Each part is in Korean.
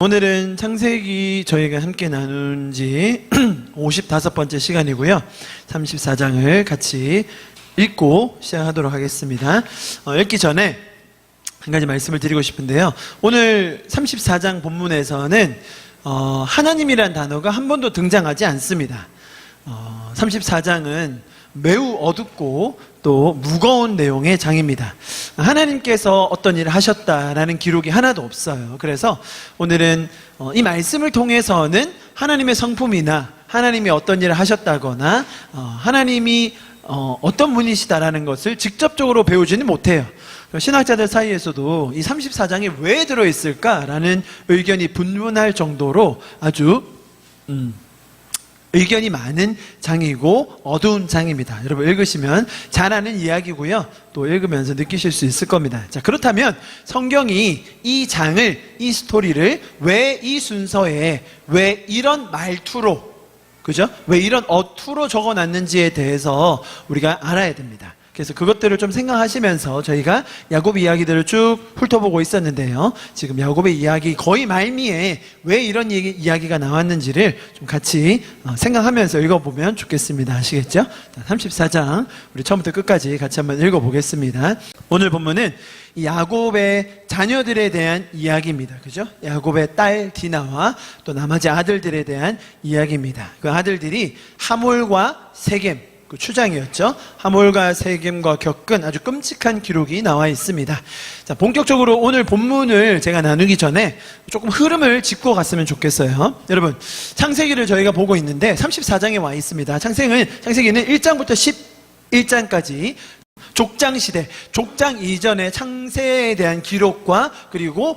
오늘은 창세기 저희가 함께 나눈 지 55번째 시간이고요. 34장을 같이 읽고 시작하도록 하겠습니다. 읽기 전에 한 가지 말씀을 드리고 싶은데요. 오늘 34장 본문에서는 하나님이란 단어가 한 번도 등장하지 않습니다. 34장은 매우 어둡고 또 무거운 내용의 장입니다. 하나님께서 어떤 일을 하셨다라는 기록이 하나도 없어요. 그래서 오늘은 이 말씀을 통해서는 하나님의 성품이나 하나님이 어떤 일을 하셨다거나 하나님이 어떤 분이시다라는 것을 직접적으로 배우지는 못해요. 신학자들 사이에서도 이 34장이 왜 들어있을까라는 의견이 분분할 정도로 아주 의견이 많은 장이고 어두운 장입니다. 여러분 읽으시면 잘 아는 이야기고요. 또 읽으면서 느끼실 수 있을 겁니다. 자, 그렇다면 성경이 이 장을, 이 스토리를 왜 이 순서에 왜 이런 말투로, 그죠? 왜 이런 어투로 적어놨는지에 대해서 우리가 알아야 됩니다. 그래서 그것들을 좀 생각하시면서 저희가 야곱 이야기들을 쭉 훑어보고 있었는데요. 지금 야곱의 이야기 거의 말미에 왜 이런 이야기가 나왔는지를 좀 같이 생각하면서 읽어보면 좋겠습니다. 아시겠죠? 34장 우리 처음부터 끝까지 같이 한번 읽어보겠습니다. 오늘 본문은 이 야곱의 자녀들에 대한 이야기입니다. 그죠? 야곱의 딸 디나와 또 나머지 아들들에 대한 이야기입니다. 그 아들들이 하몰과 세겜, 그 추장이었죠. 하몰과 세겜과 겪은 아주 끔찍한 기록이 나와 있습니다. 자, 본격적으로 오늘 본문을 제가 나누기 전에 조금 흐름을 짚고 갔으면 좋겠어요. 여러분, 창세기를 저희가 보고 있는데 34장에 와 있습니다. 창세기는 1장부터 11장까지 족장시대, 족장 이전의 창세에 대한 기록과 그리고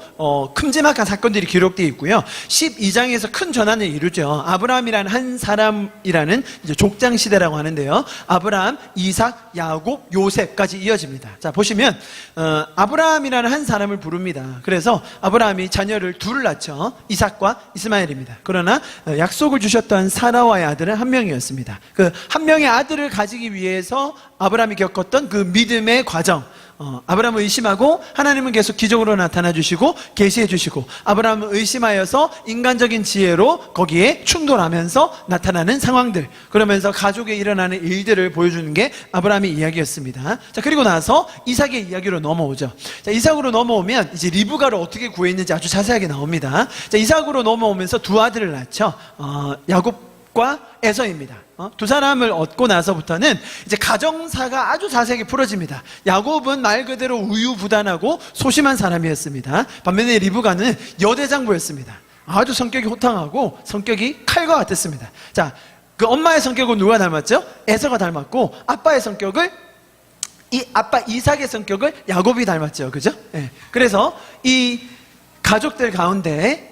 큼지막한 사건들이 기록되어 있고요. 12장에서 큰 전환을 이루죠. 아브라함이라는 한 사람이라는 이제 족장시대라고 하는데요. 아브라함, 이삭, 야곱, 요셉까지 이어집니다. 자, 보시면 아브라함이라는 한 사람을 부릅니다. 그래서 아브라함이 자녀를 둘을 낳죠. 이삭과 이스마엘입니다. 그러나 약속을 주셨던 사라와의 아들은 한 명이었습니다. 그 한 명의 아들을 가지기 위해서 아브라함이 겪었던 그 믿음의 과정, 아브라함을 의심하고 하나님은 계속 기적으로 나타나 주시고 계시해 주시고, 아브라함을 의심하여서 인간적인 지혜로 거기에 충돌하면서 나타나는 상황들, 그러면서 가족에 일어나는 일들을 보여주는 게 아브라함의 이야기였습니다. 자, 그리고 나서 이삭의 이야기로 넘어오죠. 자, 이삭으로 넘어오면 이제 리브가를 어떻게 구했는지 아주 자세하게 나옵니다. 자, 이삭으로 넘어오면서 두 아들을 낳죠. 야곱과 에서입니다. 두 사람을 얻고 나서부터는 이제 가정사가 아주 자세하게 풀어집니다. 야곱은 말 그대로 우유부단하고 소심한 사람이었습니다. 반면에 리브가는 여대장부였습니다. 아주 성격이 호탕하고 성격이 칼과 같았습니다. 자, 그 엄마의 성격은 누가 닮았죠? 에서가 닮았고, 아빠의 성격을 아빠 이삭의 성격을 야곱이 닮았죠. 그죠? 네. 그래서 이 가족들 가운데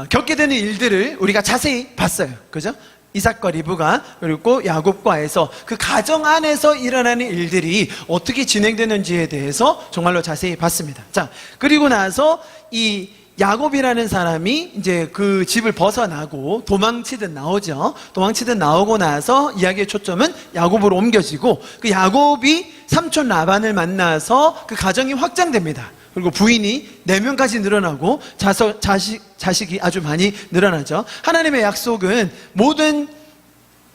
겪게 되는 일들을 우리가 자세히 봤어요. 그죠? 이삭과 리브가, 그리고 야곱과 에서, 그 가정 안에서 일어나는 일들이 어떻게 진행되는지에 대해서 정말로 자세히 봤습니다. 자, 그리고 나서 이 야곱이라는 사람이 이제 그 집을 벗어나고 도망치듯 나오죠. 도망치듯 나오고 나서 이야기의 초점은 야곱으로 옮겨지고, 그 야곱이 삼촌 라반을 만나서 그 가정이 확장됩니다. 그리고 부인이 4명까지 늘어나고 자식이 아주 많이 늘어나죠. 하나님의 약속은 모든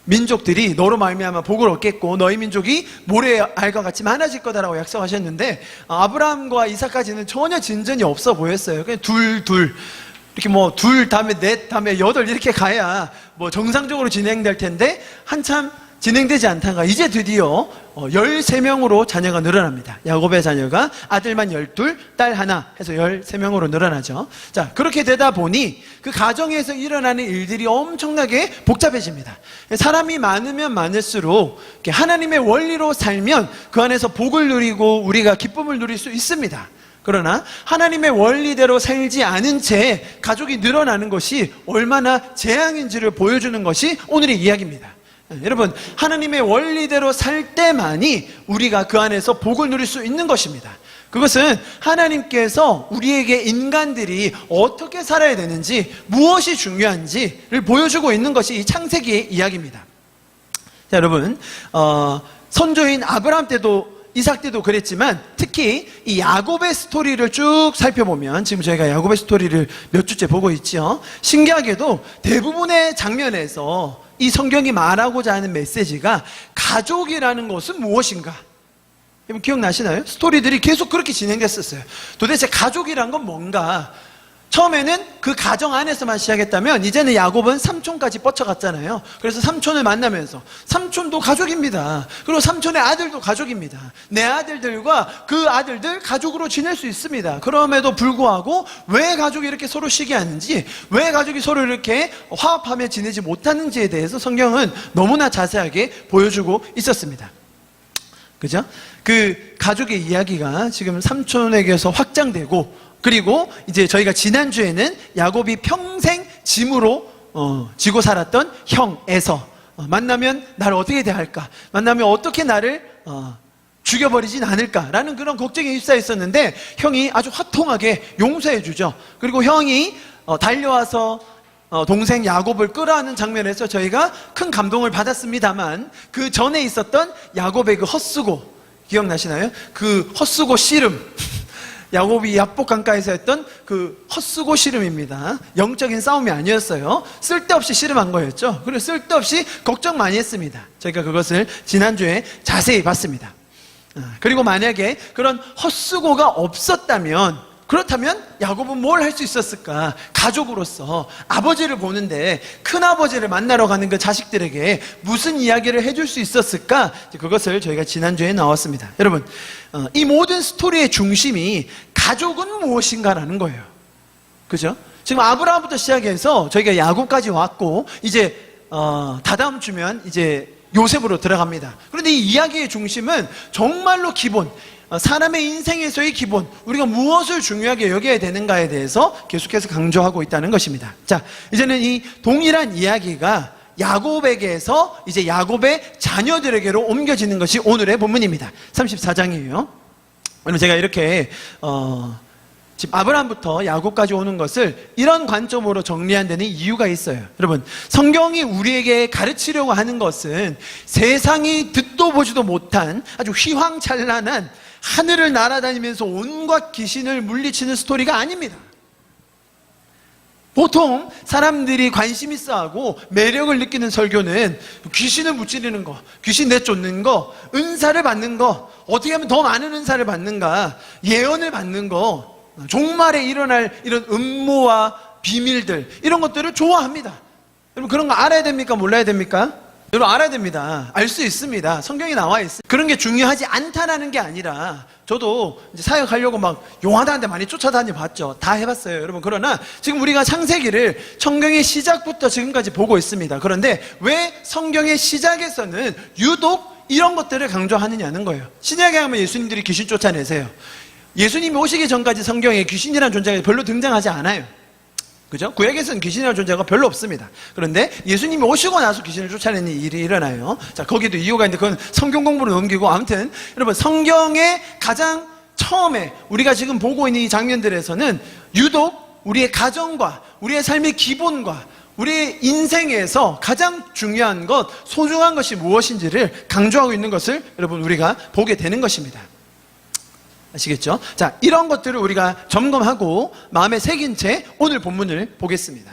민족들이 너로 말미암아 복을 얻겠고 너희 민족이 모래알과 같이 많아질 거다라고 약속하셨는데, 아브라함과 이삭까지는 전혀 진전이 없어 보였어요. 그냥 둘 이렇게 둘 다음에 넷 다음에 8 이렇게 가야 정상적으로 진행될 텐데 한참 진행되지 않다가 이제 드디어 13명으로 자녀가 늘어납니다. 야곱의 자녀가 아들만 12, 딸 하나 해서 13명으로 늘어나죠. 자, 그렇게 되다 보니 그 가정에서 일어나는 일들이 엄청나게 복잡해집니다. 사람이 많으면 많을수록 하나님의 원리로 살면 그 안에서 복을 누리고 우리가 기쁨을 누릴 수 있습니다. 그러나 하나님의 원리대로 살지 않은 채 가족이 늘어나는 것이 얼마나 재앙인지를 보여주는 것이 오늘의 이야기입니다. 여러분, 하나님의 원리대로 살 때만이 우리가 그 안에서 복을 누릴 수 있는 것입니다. 그것은 하나님께서 우리에게 인간들이 어떻게 살아야 되는지, 무엇이 중요한지를 보여주고 있는 것이 이 창세기의 이야기입니다. 자, 여러분, 선조인 아브라함 때도 이삭 때도 그랬지만 특히 이 야곱의 스토리를 쭉 살펴보면, 지금 저희가 야곱의 스토리를 몇 주째 보고 있죠. 신기하게도 대부분의 장면에서 이 성경이 말하고자 하는 메시지가 가족이라는 것은 무엇인가? 여러분 기억나시나요? 스토리들이 계속 그렇게 진행됐었어요. 도대체 가족이란 건 뭔가? 처음에는 그 가정 안에서만 시작했다면 이제는 야곱은 삼촌까지 뻗쳐갔잖아요. 그래서 삼촌을 만나면서 삼촌도 가족입니다. 그리고 삼촌의 아들도 가족입니다. 내 아들들과 그 아들들 가족으로 지낼 수 있습니다. 그럼에도 불구하고 왜 가족이 이렇게 서로 시기하는지, 왜 가족이 서로 이렇게 화합하며 지내지 못하는지에 대해서 성경은 너무나 자세하게 보여주고 있었습니다. 그죠? 그 가족의 이야기가 지금 삼촌에게서 확장되고, 그리고 이제 저희가 지난주에는 야곱이 평생 짐으로 지고 살았던 형 에서, 만나면 나를 어떻게 대할까? 만나면 어떻게 나를 죽여버리진 않을까라는 그런 걱정에 휩싸였었는데, 형이 아주 화통하게 용서해 주죠. 그리고 형이 달려와서 동생 야곱을 끌어안는 장면에서 저희가 큰 감동을 받았습니다만, 그 전에 있었던 야곱의 그 헛수고, 기억나시나요? 그 헛수고 씨름, 야곱이 야복 강가에서 했던 그 헛수고 씨름입니다. 영적인 싸움이 아니었어요. 쓸데없이 씨름한 거였죠. 그리고 쓸데없이 걱정 많이 했습니다. 저희가 그것을 지난주에 자세히 봤습니다. 그리고 만약에 그런 헛수고가 없었다면, 그렇다면 야곱은 뭘 할 수 있었을까? 가족으로서 아버지를 보는데 큰아버지를 만나러 가는 그 자식들에게 무슨 이야기를 해줄 수 있었을까? 그것을 저희가 지난주에 나왔습니다. 여러분, 이 모든 스토리의 중심이 가족은 무엇인가라는 거예요. 그죠? 지금 아브라함부터 시작해서 저희가 야곱까지 왔고, 이제 다다음 주면 이제 요셉으로 들어갑니다. 그런데 이 이야기의 중심은 정말로 기본, 사람의 인생에서의 기본, 우리가 무엇을 중요하게 여겨야 되는가에 대해서 계속해서 강조하고 있다는 것입니다. 자, 이제는 이 동일한 이야기가 야곱에게서 이제 야곱의 자녀들에게로 옮겨지는 것이 오늘의 본문입니다. 34장이에요. 오늘 제가 이렇게 지금 아브라함부터 야곱까지 오는 것을 이런 관점으로 정리한 데는 이유가 있어요. 여러분, 성경이 우리에게 가르치려고 하는 것은 세상이 듣도 보지도 못한 아주 휘황찬란한 하늘을 날아다니면서 온갖 귀신을 물리치는 스토리가 아닙니다. 보통 사람들이 관심 있어 하고 매력을 느끼는 설교는 귀신을 무찌르는 거, 귀신 내쫓는 거, 은사를 받는 거, 어떻게 하면 더 많은 은사를 받는가, 예언을 받는 거, 종말에 일어날 이런 음모와 비밀들, 이런 것들을 좋아합니다. 여러분, 그런 거 알아야 됩니까? 몰라야 됩니까? 여러분, 알아야 됩니다. 알 수 있습니다. 성경에 나와 있어요. 그런 게 중요하지 않다라는 게 아니라, 저도 이제 사역하려고 막 용하다는데 많이 쫓아다니 봤죠. 다 해봤어요, 여러분. 그러나 지금 우리가 창세기를 성경의 시작부터 지금까지 보고 있습니다. 그런데 왜 성경의 시작에서는 유독 이런 것들을 강조하느냐는 거예요. 신약에 가면 예수님들이 귀신 쫓아내세요. 예수님이 오시기 전까지 성경에 귀신이라는 존재가 별로 등장하지 않아요. 그죠? 구약에서는 귀신이라는 존재가 별로 없습니다. 그런데 예수님이 오시고 나서 귀신을 쫓아내는 일이 일어나요. 자, 거기도 이유가 있는데 그건 성경 공부로 넘기고, 아무튼 여러분, 성경의 가장 처음에 우리가 지금 보고 있는 이 장면들에서는 유독 우리의 가정과 우리의 삶의 기본과 우리의 인생에서 가장 중요한 것, 소중한 것이 무엇인지를 강조하고 있는 것을 여러분 우리가 보게 되는 것입니다. 아시겠죠? 자, 이런 것들을 우리가 점검하고 마음에 새긴 채 오늘 본문을 보겠습니다.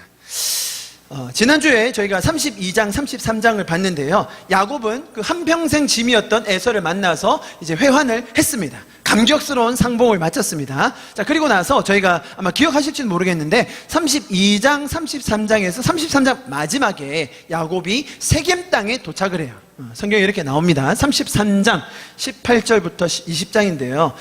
지난주에 저희가 32장, 33장을 봤는데요. 야곱은 그 한평생 짐이었던 에서를 만나서 이제 회환을 했습니다. 감격스러운 상봉을 마쳤습니다. 자, 그리고 나서 저희가 아마 기억하실지는 모르겠는데 32장, 33장에서 33장 마지막에 야곱이 세겜 땅에 도착을 해요. 성경에 이렇게 나옵니다. 33장 18절부터 20장인데요.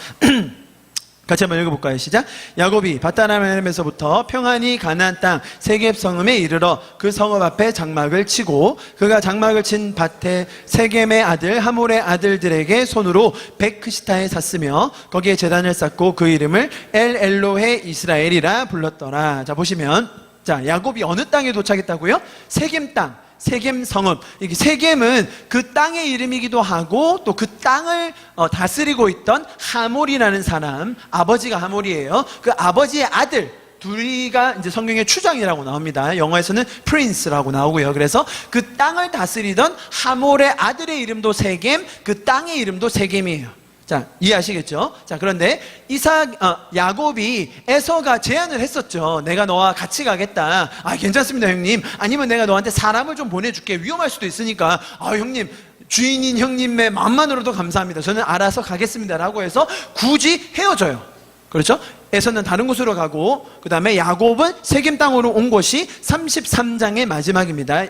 같이 한번 읽어볼까요? 시작. 야곱이 밧다람에서부터 평안히 가나안 땅 세겜 성읍에 이르러 그 성읍 앞에 장막을 치고, 그가 장막을 친 밭에 세겜의 아들 하몰의 아들들에게 손으로 베크시타에 샀으며 거기에 제단을 쌓고 그 이름을 엘 엘로헤 이스라엘이라 불렀더라. 자, 보시면, 자, 야곱이 어느 땅에 도착했다고요? 세겜 땅, 세겜 성읍. 이게 세겜은 그 땅의 이름이기도 하고 또 그 땅을 다스리고 있던 하몰이라는 사람, 아버지가 하몰이에요. 그 아버지의 아들 둘이가 이제 성경의 추장이라고 나옵니다. 영어에서는 프린스라고 나오고요. 그래서 그 땅을 다스리던 하몰의 아들의 이름도 세겜, 그 땅의 이름도 세겜이에요. 자, 이해하시겠죠? 자, 그런데 야곱이 에서가 제안을 했었죠. 내가 너와 같이 가겠다. 아, 괜찮습니다, 형님. 아니면 내가 너한테 사람을 좀 보내줄게. 위험할 수도 있으니까. 아, 형님, 주인인 형님의 마음만으로도 감사합니다. 저는 알아서 가겠습니다. 라고 해서 굳이 헤어져요. 그렇죠? 에서는 다른 곳으로 가고, 그 다음에 야곱은 세겜 땅으로 온 것이 33장의 마지막입니다.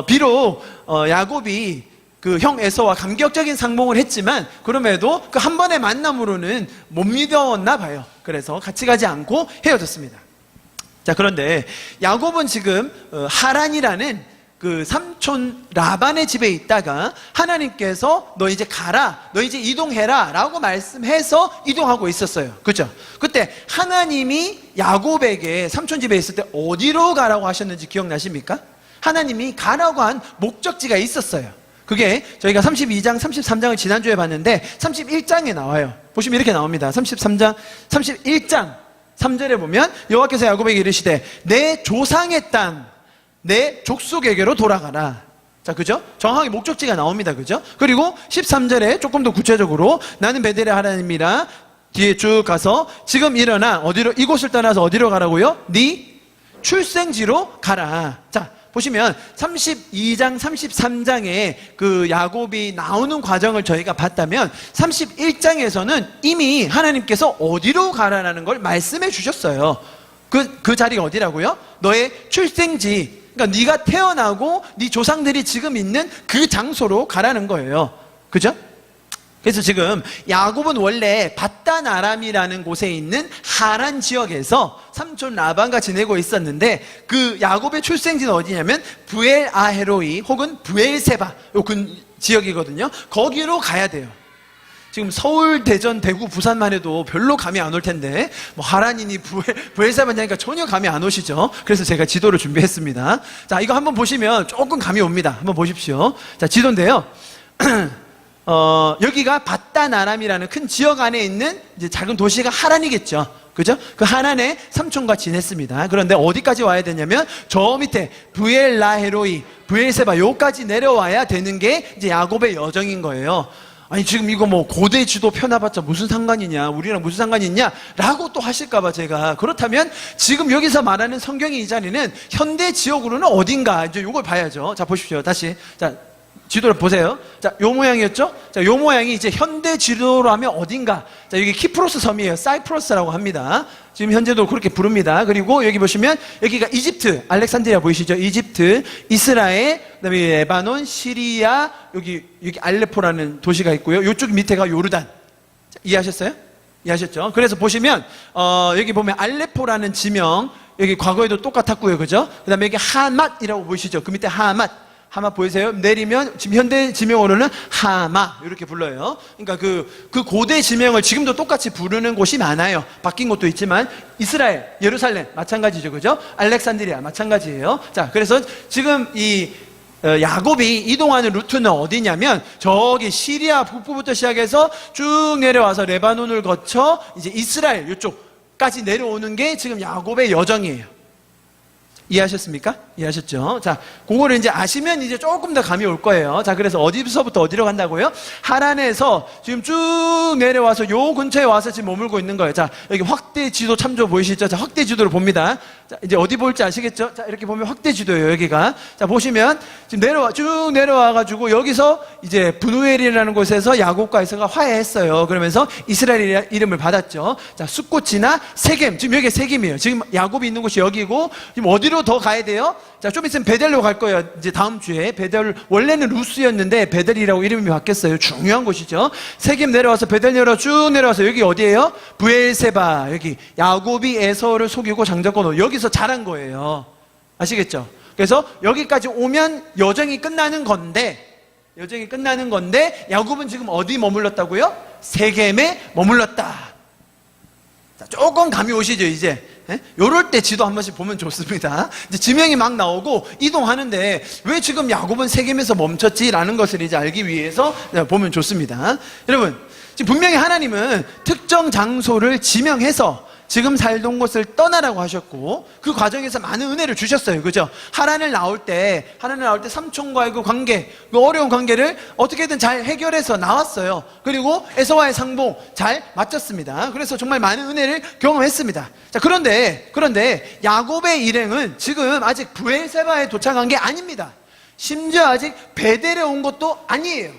비록 야곱이 그 형 에서와 감격적인 상봉을 했지만 그럼에도 그 한 번의 만남으로는 못 믿었나 봐요. 그래서 같이 가지 않고 헤어졌습니다. 자, 그런데 야곱은 지금 하란이라는 그 삼촌 라반의 집에 있다가 하나님께서 너 이제 가라, 너 이제 이동해라 라고 말씀해서 이동하고 있었어요. 그렇죠? 그때 하나님이 야곱에게 삼촌 집에 있을 때 어디로 가라고 하셨는지 기억나십니까? 하나님이 가라고 한 목적지가 있었어요. 그게 저희가 32장, 33장을 지난주에 봤는데 31장에 나와요. 보시면 이렇게 나옵니다. 31장 3절에 보면 여호와께서 야곱에게 이르시되 내 조상의 땅, 내 족속에게로 돌아가라. 자, 그죠? 정확히 목적지가 나옵니다. 그죠? 그리고 13절에 조금 더 구체적으로 나는 베델의 하나님이라 뒤에 쭉 가서 지금 일어나 어디로, 이곳을 떠나서 어디로 가라고요? 네 출생지로 가라. 자, 보시면 32장, 33장에 그 야곱이 나오는 과정을 저희가 봤다면 31장에서는 이미 하나님께서 어디로 가라라는 걸 말씀해 주셨어요. 그 자리가 어디라고요? 너의 출생지, 그러니까 네가 태어나고 네 조상들이 지금 있는 그 장소로 가라는 거예요. 그죠? 그래서 지금 야곱은 원래 밧단 아람이라는 곳에 있는 하란 지역에서 삼촌 라반과 지내고 있었는데 그 야곱의 출생지는 어디냐면 부엘 아헤로이 혹은 부엘세바 요 근 지역이거든요. 거기로 가야 돼요. 지금 서울, 대전, 대구, 부산만 해도 별로 감이 안 올 텐데 뭐 하란이니 부엘세바냐니까 전혀 감이 안 오시죠. 그래서 제가 지도를 준비했습니다. 자, 이거 한번 보시면 조금 감이 옵니다. 한번 보십시오. 자, 지도인데요. 여기가 밧단 아람이라는 큰 지역 안에 있는 이제 작은 도시가 하란이겠죠. 그죠? 그 하란에 삼촌과 지냈습니다. 그런데 어디까지 와야 되냐면 저 밑에 부엘라헤로이, 부엘세바 요까지 내려와야 되는 게 이제 야곱의 여정인 거예요. 아니, 지금 이거 뭐 고대 지도 펴놔봤자 무슨 상관이냐, 우리랑 무슨 상관이 있냐 라고 또 하실까봐 제가, 그렇다면 지금 여기서 말하는 성경의 이 자리는 현대 지역으로는 어딘가, 이제 요걸 봐야죠. 자, 보십시오. 다시. 자, 지도를 보세요. 자, 요 모양이었죠? 자, 요 모양이 이제 현대 지도로 하면 어딘가. 자, 여기 키프로스 섬이에요. 사이프러스라고 합니다. 지금 현재도 그렇게 부릅니다. 그리고 여기 보시면 여기가 이집트, 알렉산드리아 보이시죠? 이집트, 이스라엘, 그다음에 레바논, 시리아, 여기 알레포라는 도시가 있고요. 요쪽 밑에가 요르단. 자, 이해하셨어요? 이해하셨죠? 그래서 보시면 여기 보면 알레포라는 지명, 여기 과거에도 똑같았고요. 그죠? 그다음에 여기 하맛이라고 보이시죠? 그 밑에 하맛 보이세요? 내리면 지금 현대 지명어로는 하마 이렇게 불러요. 그러니까 그 고대 지명을 지금도 똑같이 부르는 곳이 많아요. 바뀐 곳도 있지만 이스라엘, 예루살렘 마찬가지죠, 그죠? 알렉산드리아 마찬가지예요. 자, 그래서 지금 이 야곱이 이동하는 루트는 어디냐면 저기 시리아 북부부터 시작해서 쭉 내려와서 레바논을 거쳐 이제 이스라엘 이쪽까지 내려오는 게 지금 야곱의 여정이에요. 이해하셨습니까? 이해하셨죠? 자, 그거를 이제 아시면 이제 조금 더 감이 올 거예요. 자, 그래서 어디서부터 어디로 간다고요? 하란에서 지금 쭉 내려와서 요 근처에 와서 지금 머물고 있는 거예요. 자, 여기 확대 지도 참조 보이시죠? 자, 확대 지도를 봅니다. 자, 이제 어디 볼지 아시겠죠? 자, 이렇게 보면 확대 지도예요, 여기가. 자, 보시면 지금 쭉 내려와가지고 여기서 이제 브누엘이라는 곳에서 야곱과 에서가 화해했어요. 그러면서 이스라엘 이름을 받았죠. 자, 숫꽃이나 세겜. 지금 여기가 세겜이에요. 지금 야곱이 있는 곳이 여기고, 지금 어디로 더 가야 돼요? 자, 좀 있으면 베델로 갈 거예요. 이제 다음 주에. 베델, 원래는 루스였는데 베델이라고 이름이 바뀌었어요. 중요한 곳이죠. 세겜 내려와서 베델 쭉 내려와서 여기 어디예요? 부엘세바. 여기 야곱이 에서를 속이고 장자권 여기서 자란 거예요. 아시겠죠? 그래서 여기까지 오면 여정이 끝나는 건데 야곱은 지금 어디 머물렀다고요? 세겜에 머물렀다. 자, 조금 감이 오시죠, 이제? 요럴 때 지도 한 번씩 보면 좋습니다. 이제 지명이 막 나오고 이동하는데 왜 지금 야곱은 세겜에서 멈췄지라는 것을 이제 알기 위해서 보면 좋습니다. 여러분, 지금 분명히 하나님은 특정 장소를 지명해서 지금 살던 곳을 떠나라고 하셨고 그 과정에서 많은 은혜를 주셨어요. 그죠? 하란을 나올 때 삼촌과의 그 관계, 그 어려운 관계를 어떻게든 잘 해결해서 나왔어요. 그리고 에서와의 상봉 잘 마쳤습니다. 그래서 정말 많은 은혜를 경험했습니다. 자, 그런데 야곱의 일행은 지금 아직 브엘세바에 도착한 게 아닙니다. 심지어 아직 베델에 온 것도 아니에요.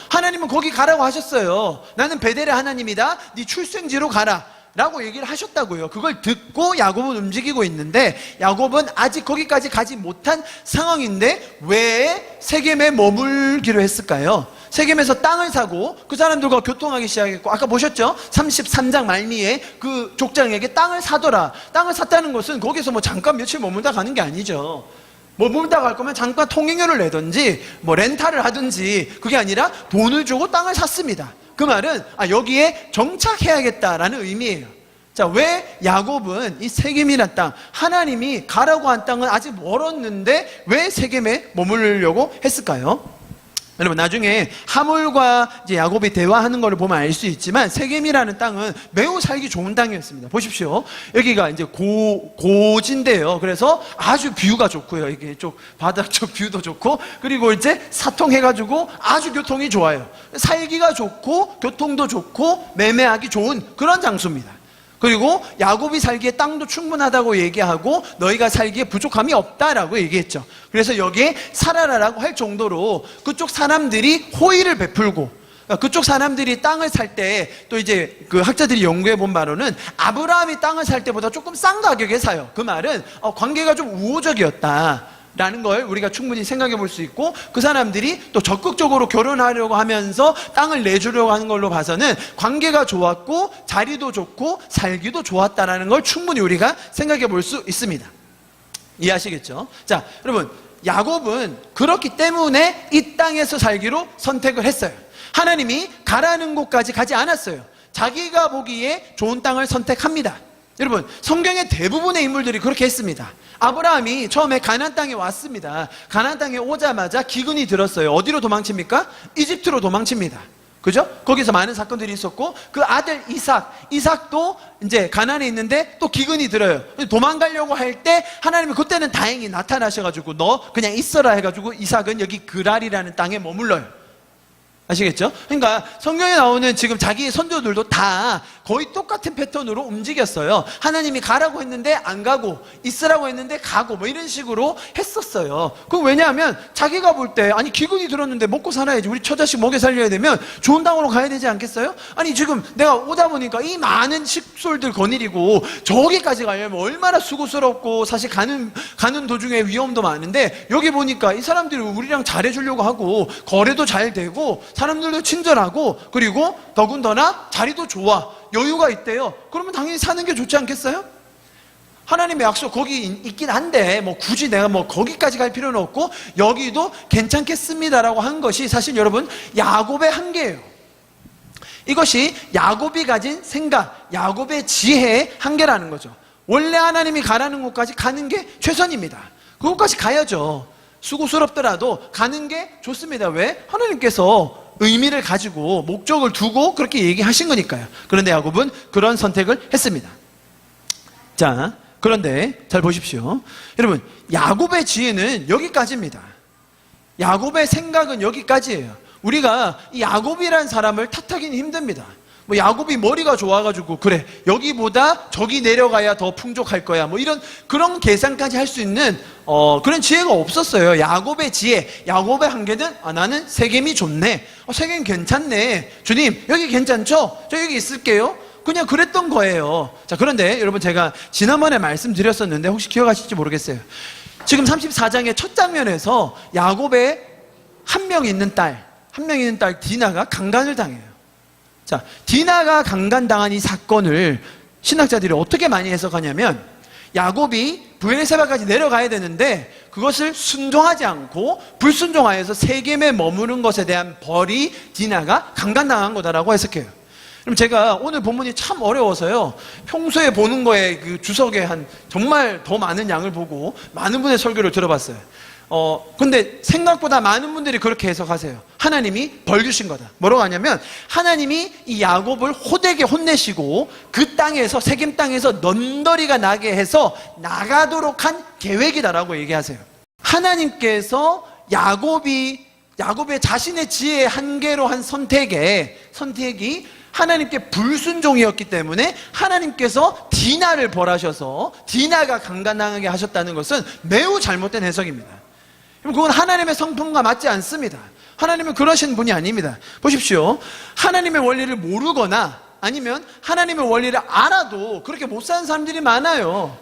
하나님은 거기 가라고 하셨어요. 나는 베델의 하나님이다. 네 출생지로 가라 라고 얘기를 하셨다고요. 그걸 듣고 야곱은 움직이고 있는데 야곱은 아직 거기까지 가지 못한 상황인데 왜 세겜에 머물기로 했을까요? 세겜에서 땅을 사고 그 사람들과 교통하기 시작했고, 아까 보셨죠? 33장 말미에 그 족장에게 땅을 사더라. 땅을 샀다는 것은 거기서 뭐 잠깐 며칠 머물다 가는 게 아니죠. 머물다 갈 거면 잠깐 통행료를 내든지 뭐 렌탈을 하든지, 그게 아니라 돈을 주고 땅을 샀습니다. 그 말은 여기에 정착해야겠다라는 의미예요. 자, 왜 야곱은 이 세겜이라는 땅, 하나님이 가라고 한 땅은 아직 멀었는데 왜 세겜에 머무르려고 했을까요? 여러분, 나중에 하물과 이제 야곱이 대화하는 것을 보면 알 수 있지만 세겜이라는 땅은 매우 살기 좋은 땅이었습니다. 보십시오. 여기가 이제 고지인데요. 그래서 아주 뷰가 좋고요. 이게 쪽 바닥 쪽 뷰도 좋고, 그리고 이제 사통해가지고 아주 교통이 좋아요. 살기가 좋고 교통도 좋고 매매하기 좋은 그런 장소입니다. 그리고 야곱이 살기에 땅도 충분하다고 얘기하고 너희가 살기에 부족함이 없다라고 얘기했죠. 그래서 여기에 살아라라고 할 정도로 그쪽 사람들이 호의를 베풀고, 그쪽 사람들이 땅을 살 때 또 이제 그 학자들이 연구해 본 바로는 아브라함이 땅을 살 때보다 조금 싼 가격에 사요. 그 말은 관계가 좀 우호적이었다 라는 걸 우리가 충분히 생각해 볼 수 있고, 그 사람들이 또 적극적으로 결혼하려고 하면서 땅을 내주려고 하는 걸로 봐서는 관계가 좋았고 자리도 좋고 살기도 좋았다라는 걸 충분히 우리가 생각해 볼 수 있습니다. 이해하시겠죠? 자, 여러분, 야곱은 그렇기 때문에 이 땅에서 살기로 선택을 했어요. 하나님이 가라는 곳까지 가지 않았어요. 자기가 보기에 좋은 땅을 선택합니다. 여러분, 성경의 대부분의 인물들이 그렇게 했습니다. 아브라함이 처음에 가나안 땅에 왔습니다. 가나안 땅에 오자마자 기근이 들었어요. 어디로 도망칩니까? 이집트로 도망칩니다. 그죠? 거기서 많은 사건들이 있었고, 그 아들 이삭도 이제 가나안에 있는데 또 기근이 들어요. 도망가려고 할 때 하나님이 그때는 다행히 나타나셔가지고 너 그냥 있어라 해가지고 이삭은 여기 그랄이라는 땅에 머물러요. 아시겠죠? 그러니까 성경에 나오는 지금 자기의 선조들도 다 거의 똑같은 패턴으로 움직였어요. 하나님이 가라고 했는데 안 가고, 있으라고 했는데 가고, 뭐 이런 식으로 했었어요. 그건 왜냐하면 자기가 볼 때 아니 기근이 들었는데 먹고 살아야지, 우리 처자식 먹여 살려야 되면 좋은 땅으로 가야 되지 않겠어요? 아니 지금 내가 오다 보니까 이 많은 식솔들 거느리고 저기까지 가려면 얼마나 수고스럽고, 사실 가는 도중에 위험도 많은데 여기 보니까 이 사람들이 우리랑 잘해주려고 하고 거래도 잘 되고 사람들도 친절하고, 그리고 더군다나 자리도 좋아, 여유가 있대요. 그러면 당연히 사는 게 좋지 않겠어요? 하나님의 약속 거기 있긴 한데 뭐 굳이 내가 뭐 거기까지 갈 필요는 없고 여기도 괜찮겠습니다라고 한 것이 사실 여러분 야곱의 한계예요. 이것이 야곱이 가진 생각, 야곱의 지혜의 한계라는 거죠. 원래 하나님이 가라는 곳까지 가는 게 최선입니다. 그곳까지 가야죠. 수고스럽더라도 가는 게 좋습니다. 왜? 하나님께서 의미를 가지고 목적을 두고 그렇게 얘기하신 거니까요. 그런데 야곱은 그런 선택을 했습니다. 자, 그런데 잘 보십시오. 여러분, 야곱의 지혜는 여기까지입니다. 야곱의 생각은 여기까지예요. 우리가 이 야곱이라는 사람을 탓하기는 힘듭니다. 뭐 야곱이 머리가 좋아가지고 그래 여기보다 저기 내려가야 더 풍족할 거야, 뭐 이런 그런 계산까지 할 수 있는 그런 지혜가 없었어요. 야곱의 지혜, 야곱의 한계는 나는 세겜이 좋네, 세겜 괜찮네, 주님 여기 괜찮죠? 저 여기 있을게요. 그냥 그랬던 거예요. 자, 그런데 여러분, 제가 지난번에 말씀드렸었는데 혹시 기억하실지 모르겠어요. 지금 34장의 첫 장면에서 야곱의 한 명 있는 딸 디나가 강간을 당해요. 자, 디나가 강간당한 이 사건을 신학자들이 어떻게 많이 해석하냐면, 야곱이 브엘세바까지 내려가야 되는데 그것을 순종하지 않고 불순종하여서 세겜에 머무는 것에 대한 벌이 디나가 강간당한 거다라고 해석해요. 그럼 제가 오늘 본문이 참 어려워서요, 평소에 보는 거에 그 주석에 한 정말 더 많은 양을 보고 많은 분의 설교를 들어봤어요. 근데 생각보다 많은 분들이 그렇게 해석하세요. 하나님이 벌 주신 거다. 뭐라고 하냐면 하나님이 이 야곱을 호되게 혼내시고 그 땅에서, 세겜 땅에서 넌더리가 나게 해서 나가도록 한 계획이다라고 얘기하세요. 하나님께서 야곱의 자신의 지혜의 한계로 한 선택이 하나님께 불순종이었기 때문에 하나님께서 디나를 벌하셔서 디나가 강간당하게 하셨다는 것은 매우 잘못된 해석입니다. 그건 하나님의 성품과 맞지 않습니다. 하나님은 그러신 분이 아닙니다. 보십시오. 하나님의 원리를 모르거나 아니면 하나님의 원리를 알아도 그렇게 못 사는 사람들이 많아요.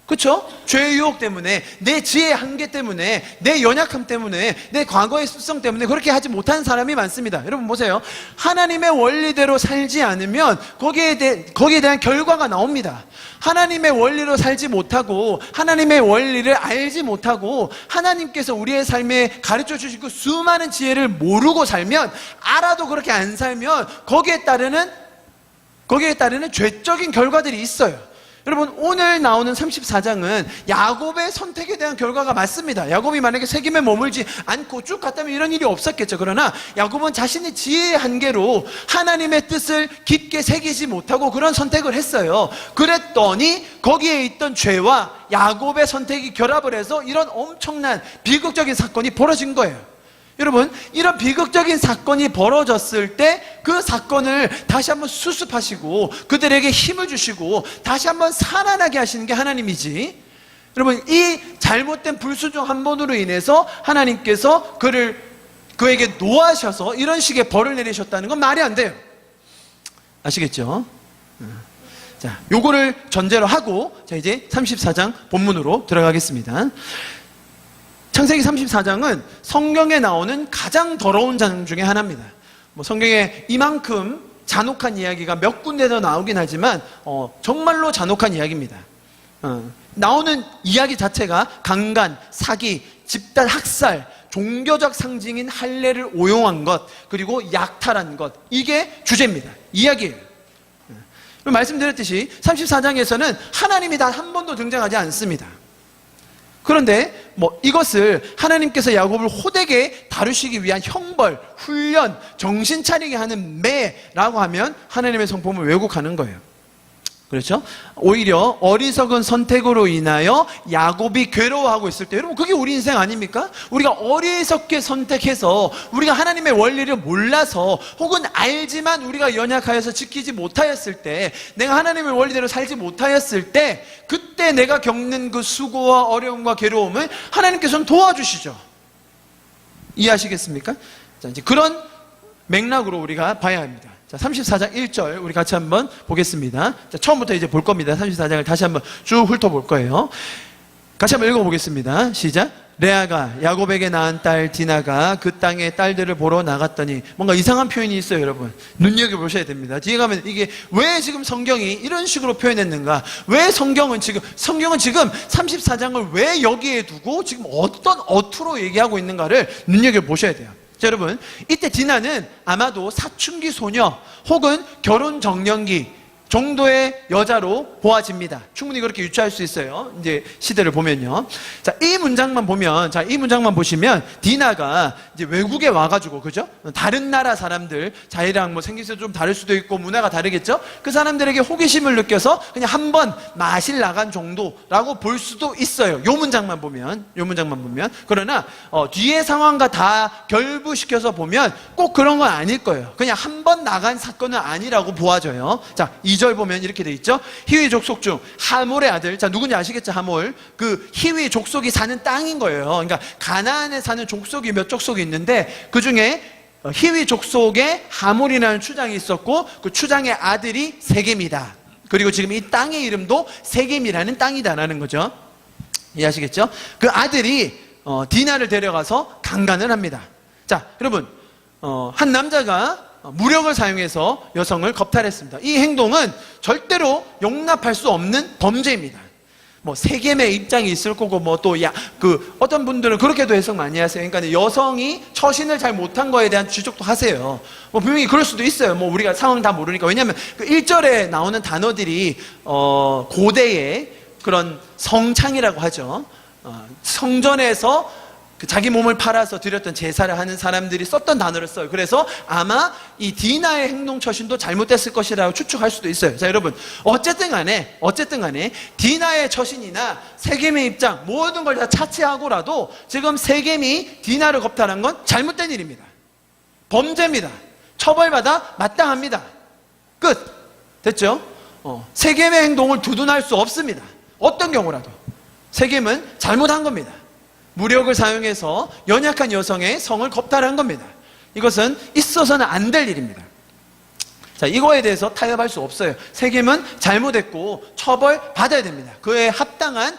그렇죠? 죄의 유혹 때문에, 내 지혜의 한계 때문에, 내 연약함 때문에, 내 과거의 습성 때문에 그렇게 하지 못하는 사람이 많습니다. 여러분 보세요. 하나님의 원리대로 살지 않으면 거기에 대한 결과가 나옵니다. 하나님의 원리로 살지 못하고 하나님의 원리를 알지 못하고 하나님께서 우리의 삶에 가르쳐 주시고 수많은 지혜를 모르고 살면, 알아도 그렇게 안 살면 거기에 따르는 죄적인 결과들이 있어요. 여러분, 오늘 나오는 34장은 야곱의 선택에 대한 결과가 맞습니다. 야곱이 만약에 세겜에 머물지 않고 쭉 갔다면 이런 일이 없었겠죠. 그러나 야곱은 자신의 지혜의 한계로 하나님의 뜻을 깊게 새기지 못하고 그런 선택을 했어요. 그랬더니 거기에 있던 죄와 야곱의 선택이 결합을 해서 이런 엄청난 비극적인 사건이 벌어진 거예요. 여러분, 이런 비극적인 사건이 벌어졌을 때 그 사건을 다시 한번 수습하시고 그들에게 힘을 주시고 다시 한번 살아나게 하시는 게 하나님이지, 여러분, 이 잘못된 불순종 한 번으로 인해서 하나님께서 그에게 노하셔서 이런 식의 벌을 내리셨다는 건 말이 안 돼요. 아시겠죠? 자, 요거를 전제로 하고 자, 이제 34장 본문으로 들어가겠습니다. 창세기 34장은 성경에 나오는 가장 더러운 장 중에 하나입니다. 성경에 이만큼 잔혹한 이야기가 몇 군데 더 나오긴 하지만 정말로 잔혹한 이야기입니다. 나오는 이야기 자체가 강간, 사기, 집단 학살, 종교적 상징인 할례를 오용한 것, 그리고 약탈한 것, 이게 주제입니다. 이야기예요. 말씀드렸듯이 34장에서는 하나님이 단 한 번도 등장하지 않습니다. 그런데 이것을 하나님께서 야곱을 호되게 다루시기 위한 형벌, 훈련, 정신 차리게 하는 매라고 하면 하나님의 성품을 왜곡하는 거예요. 그렇죠? 오히려 어리석은 선택으로 인하여 야곱이 괴로워하고 있을 때, 여러분, 그게 우리 인생 아닙니까? 우리가 어리석게 선택해서 우리가 하나님의 원리를 몰라서 혹은 알지만 우리가 연약하여서 지키지 못하였을 때, 내가 하나님의 원리대로 살지 못하였을 때, 그때 내가 겪는 그 수고와 어려움과 괴로움을 하나님께서는 도와주시죠. 이해하시겠습니까? 자, 이제 그런 맥락으로 우리가 봐야 합니다. 자, 34장 1절 우리 같이 한번 보겠습니다. 자, 처음부터 이제 볼 겁니다. 34장을 다시 한번 쭉 훑어볼 거예요. 같이 한번 읽어보겠습니다. 시작. 레아가 야곱에게 낳은 딸 디나가 그 땅의 딸들을 보러 나갔더니, 뭔가 이상한 표현이 있어요. 여러분, 눈여겨보셔야 됩니다. 뒤에 가면 이게 왜 지금 성경이 이런 식으로 표현했는가, 왜 성경은 지금 34장을 왜 여기에 두고 지금 어떤 어투로 얘기하고 있는가를 눈여겨보셔야 돼요. 자, 여러분, 이때 디나는 아마도 사춘기 소녀 혹은 결혼 정년기 정도의 여자로 보아집니다. 충분히 그렇게 유추할 수 있어요. 이제 시대를 보면요. 자, 이 문장만 보시면 디나가 이제 외국에 와가지고, 그죠? 다른 나라 사람들, 자기랑 생김새도 좀 다를 수도 있고 문화가 다르겠죠? 그 사람들에게 호기심을 느껴서 그냥 한번 마실 나간 정도라고 볼 수도 있어요. 요 문장만 보면. 그러나 뒤의 상황과 다 결부시켜서 보면 꼭 그런 건 아닐 거예요. 그냥 한번 나간 사건은 아니라고 보아져요. 자, 2절 보면 이렇게 돼 있죠. 히위 족속 중 하몰의 아들, 자, 누군지 아시겠죠? 하몰. 그 히위 족속이 사는 땅인 거예요. 그러니까 가나안에 사는 족속이 몇 족속이 있는데 그 중에 히위 족속에 하몰이라는 추장이 있었고 그 추장의 아들이 세겜이다. 그리고 지금 이 땅의 이름도 세겜이라는 땅이다라는 거죠. 이해하시겠죠? 그 아들이 디나를 데려가서 강간을 합니다. 자, 여러분, 한 남자가 무력을 사용해서 여성을 겁탈했습니다. 이 행동은 절대로 용납할 수 없는 범죄입니다. 세겜의 입장이 있을 거고, 어떤 분들은 그렇게도 해석 많이 하세요. 그러니까 여성이 처신을 잘 못한 거에 대한 지적도 하세요. 분명히 그럴 수도 있어요. 우리가 상황 다 모르니까. 왜냐하면 그 1절에 나오는 단어들이, 고대의 그런 성창이라고 하죠. 성전에서 그 자기 몸을 팔아서 드렸던 제사를 하는 사람들이 썼던 단어를 써요. 그래서 아마 이 디나의 행동 처신도 잘못됐을 것이라고 추측할 수도 있어요. 자, 여러분, 어쨌든 간에 디나의 처신이나 세겜의 입장 모든 걸 다 차치하고라도 지금 세겜이 디나를 겁탈한 건 잘못된 일입니다. 범죄입니다. 처벌받아 마땅합니다. 끝. 됐죠? 세겜의 행동을 두둔할 수 없습니다. 어떤 경우라도 세겜은 잘못한 겁니다. 무력을 사용해서 연약한 여성의 성을 겁탈한 겁니다. 이것은 있어서는 안 될 일입니다. 자, 이거에 대해서 타협할 수 없어요. 세겜은 잘못했고 처벌받아야 됩니다. 그에 합당한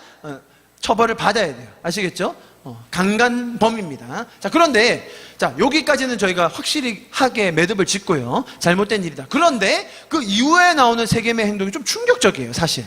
처벌을 받아야 돼요. 아시겠죠? 강간범입니다. 자, 그런데 여기까지는 저희가 확실하게 매듭을 짓고요. 잘못된 일이다. 그런데 그 이후에 나오는 세겜의 행동이 좀 충격적이에요, 사실.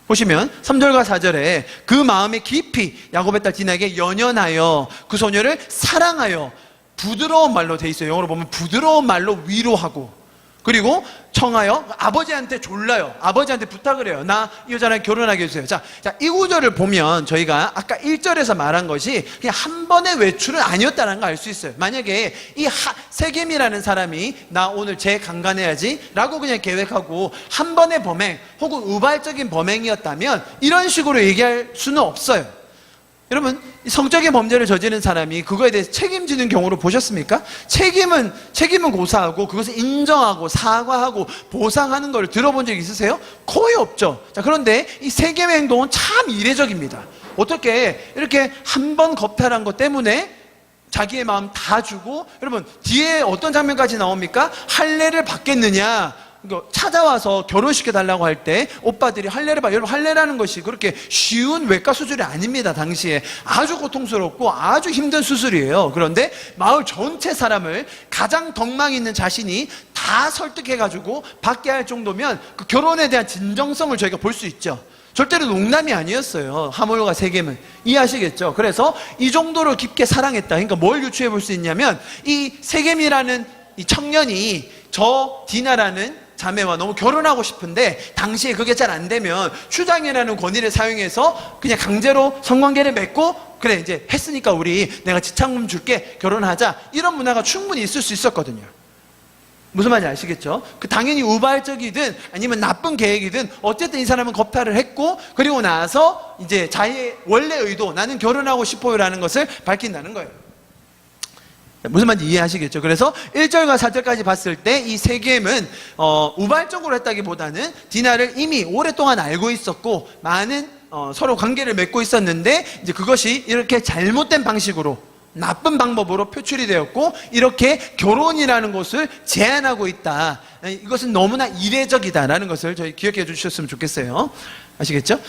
보시면 3절과 4절에 그 마음에 깊이 야곱의 딸 디나에게 연연하여 그 소녀를 사랑하여, 부드러운 말로 돼 있어요. 영어로 보면 부드러운 말로 위로하고, 그리고 청하여 아버지한테 졸라요. 아버지한테 부탁을 해요. 나 이 여자랑 결혼하게 해주세요. 자, 이 구절을 보면 저희가 아까 1절에서 말한 것이 그냥 한 번의 외출은 아니었다는 걸 알 수 있어요. 만약에 이 세겜이라는 사람이 나 오늘 쟤 강간해야지 라고 그냥 계획하고 한 번의 범행 혹은 우발적인 범행이었다면 이런 식으로 얘기할 수는 없어요. 여러분, 성적인 범죄를 저지른 사람이 그거에 대해서 책임지는 경우를 보셨습니까? 책임은 고사하고 그것을 인정하고 사과하고 보상하는 걸 들어본 적 있으세요? 거의 없죠. 자, 그런데 이 세겜의 행동은 참 이례적입니다. 어떻게 이렇게 한 번 겁탈한 것 때문에 자기의 마음 다 주고, 여러분 뒤에 어떤 장면까지 나옵니까? 할례를 받겠느냐, 찾아와서 결혼시켜달라고 할 때 오빠들이 할례를 여러분, 할례라는 것이 그렇게 쉬운 외과 수술이 아닙니다. 당시에 아주 고통스럽고 아주 힘든 수술이에요. 그런데 마을 전체 사람을 가장 덕망 있는 자신이 다 설득해가지고 받게 할 정도면 그 결혼에 대한 진정성을 저희가 볼 수 있죠. 절대로 농담이 아니었어요. 하몰과 세겜은. 이해하시겠죠? 그래서 이 정도로 깊게 사랑했다. 그러니까 뭘 유추해 볼 수 있냐면, 이 세겜이라는 이 청년이 저 디나라는 자매와 너무 결혼하고 싶은데 당시에 그게 잘 안 되면 추장이라는 권위를 사용해서 그냥 강제로 성관계를 맺고, 그래 이제 했으니까 내가 지참금 줄게, 결혼하자, 이런 문화가 충분히 있을 수 있었거든요. 무슨 말인지 아시겠죠? 당연히 우발적이든 아니면 나쁜 계획이든 어쨌든 이 사람은 겁탈을 했고, 그리고 나서 이제 자기의 원래 의도, 나는 결혼하고 싶어요 라는 것을 밝힌다는 거예요. 무슨 말인지 이해하시겠죠? 그래서 1절과 4절까지 봤을 때 이 세겜은 우발적으로 했다기보다는 디나를 이미 오랫동안 알고 있었고 많은 서로 관계를 맺고 있었는데, 이제 그것이 이렇게 잘못된 방식으로, 나쁜 방법으로 표출이 되었고, 이렇게 결혼이라는 것을 제한하고 있다. 이것은 너무나 이례적이다라는 것을 저희 기억해 주셨으면 좋겠어요. 아시겠죠?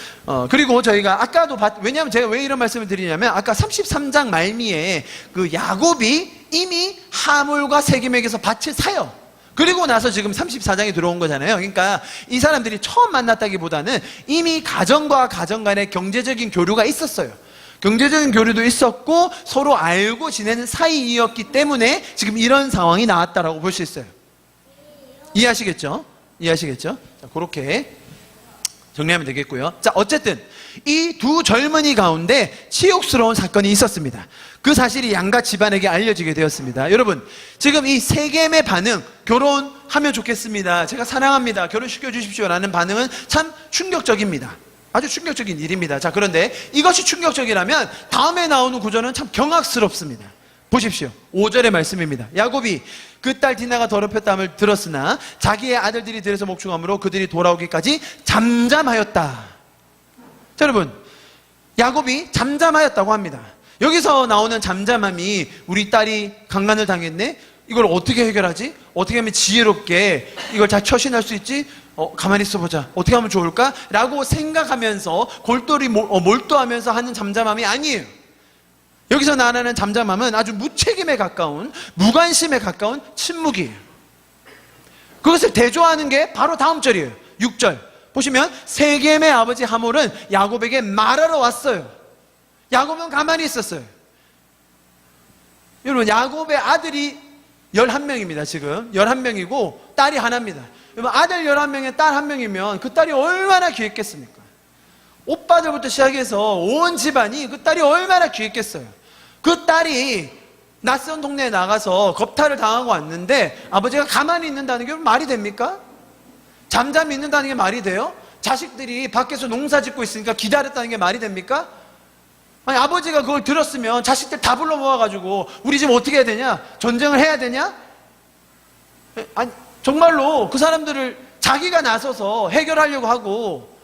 그리고 저희가 아까도 왜냐하면 제가 왜 이런 말씀을 드리냐면, 아까 33장 말미에 그 야곱이 이미 하몰과 세겜에게서 밭을 사요. 그리고 나서 지금 34장에 들어온 거잖아요. 그러니까 이 사람들이 처음 만났다기보다는 이미 가정과 가정 간의 경제적인 교류가 있었어요. 경제적인 교류도 있었고 서로 알고 지내는 사이이었기 때문에 지금 이런 상황이 나왔다라고 볼 수 있어요. 이해하시겠죠? 자, 그렇게 정리하면 되겠고요. 자, 어쨌든 이 두 젊은이 가운데 치욕스러운 사건이 있었습니다. 그 사실이 양가 집안에게 알려지게 되었습니다. 여러분, 지금 이 세겜의 반응, 결혼하면 좋겠습니다, 제가 사랑합니다, 결혼시켜 주십시오 라는 반응은 참 충격적입니다. 아주 충격적인 일입니다. 자, 그런데 이것이 충격적이라면 다음에 나오는 구절은 참 경악스럽습니다. 보십시오. 5절의 말씀입니다. 야곱이 그 딸 디나가 더럽혔다함을 들었으나 자기의 아들들이 들에서 목축함으로 그들이 돌아오기까지 잠잠하였다. 자, 여러분, 야곱이 잠잠하였다고 합니다. 여기서 나오는 잠잠함이, 우리 딸이 강간을 당했네, 이걸 어떻게 해결하지? 어떻게 하면 지혜롭게 이걸 잘 처신할 수 있지? 가만히 있어보자, 어떻게 하면 좋을까? 라고 생각하면서 골똘히 몰두하면서 하는 잠잠함이 아니에요. 여기서 나타나는 잠잠함은 아주 무책임에 가까운, 무관심에 가까운 침묵이에요. 그것을 대조하는 게 바로 다음 절이에요. 6절 보시면 세겜의 아버지 하몰은 야곱에게 말하러 왔어요. 야곱은 가만히 있었어요. 여러분, 야곱의 아들이 11명입니다. 지금 11명이고 딸이 하나입니다. 여러분, 아들 11명에 딸 1명이면 그 딸이 얼마나 귀했겠습니까? 오빠들부터 시작해서 온 집안이 그 딸이 얼마나 귀했겠어요. 그 딸이 낯선 동네에 나가서 겁탈을 당하고 왔는데 아버지가 가만히 있는다는 게 말이 됩니까? 잠잠히 있는다는 게 말이 돼요? 자식들이 밖에서 농사 짓고 있으니까 기다렸다는 게 말이 됩니까? 아니, 아버지가 그걸 들었으면 자식들 다 불러 모아가지고 우리 집 어떻게 해야 되냐? 전쟁을 해야 되냐? 아니, 정말로 그 사람들을 자기가 나서서 해결하려고 하고,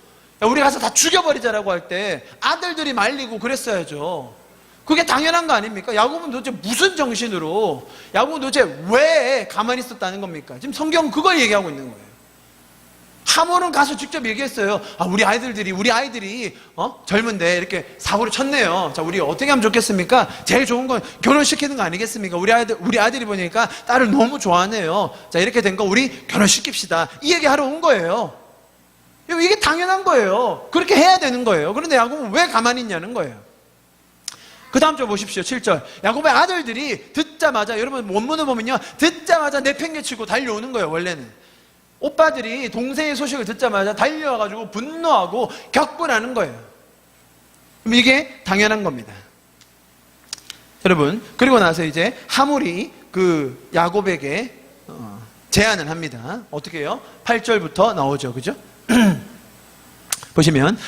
야, 우리 가서 다 죽여버리자라고 할 때 아들들이 말리고 그랬어야죠. 그게 당연한 거 아닙니까? 야곱은 도대체 무슨 정신으로, 야곱은 도대체 왜 가만히 있었다는 겁니까? 지금 성경은 그걸 얘기하고 있는 거예요. 하몰은 가서 직접 얘기했어요. 아, 우리 아이들이 젊은데 이렇게 사고를 쳤네요. 자, 우리 어떻게 하면 좋겠습니까? 제일 좋은 건 결혼시키는 거 아니겠습니까? 우리 아들이 보니까 딸을 너무 좋아하네요. 자, 이렇게 된 거 우리 결혼시킵시다. 이 얘기 하러 온 거예요. 이게 당연한 거예요. 그렇게 해야 되는 거예요. 그런데 야곱은 왜 가만히 있냐는 거예요. 그 다음 절 보십시오. 7절. 야곱의 아들들이 듣자마자, 여러분 원문을 보면요, 듣자마자 내팽개치고 달려오는 거예요. 원래는 오빠들이 동생의 소식을 듣자마자 달려와가지고 분노하고 격분하는 거예요. 그럼 이게 당연한 겁니다. 여러분, 그리고 나서 이제 하몰이 그 야곱에게 제안을 합니다. 어떻게 해요? 8절부터 나오죠. 그죠? 보시면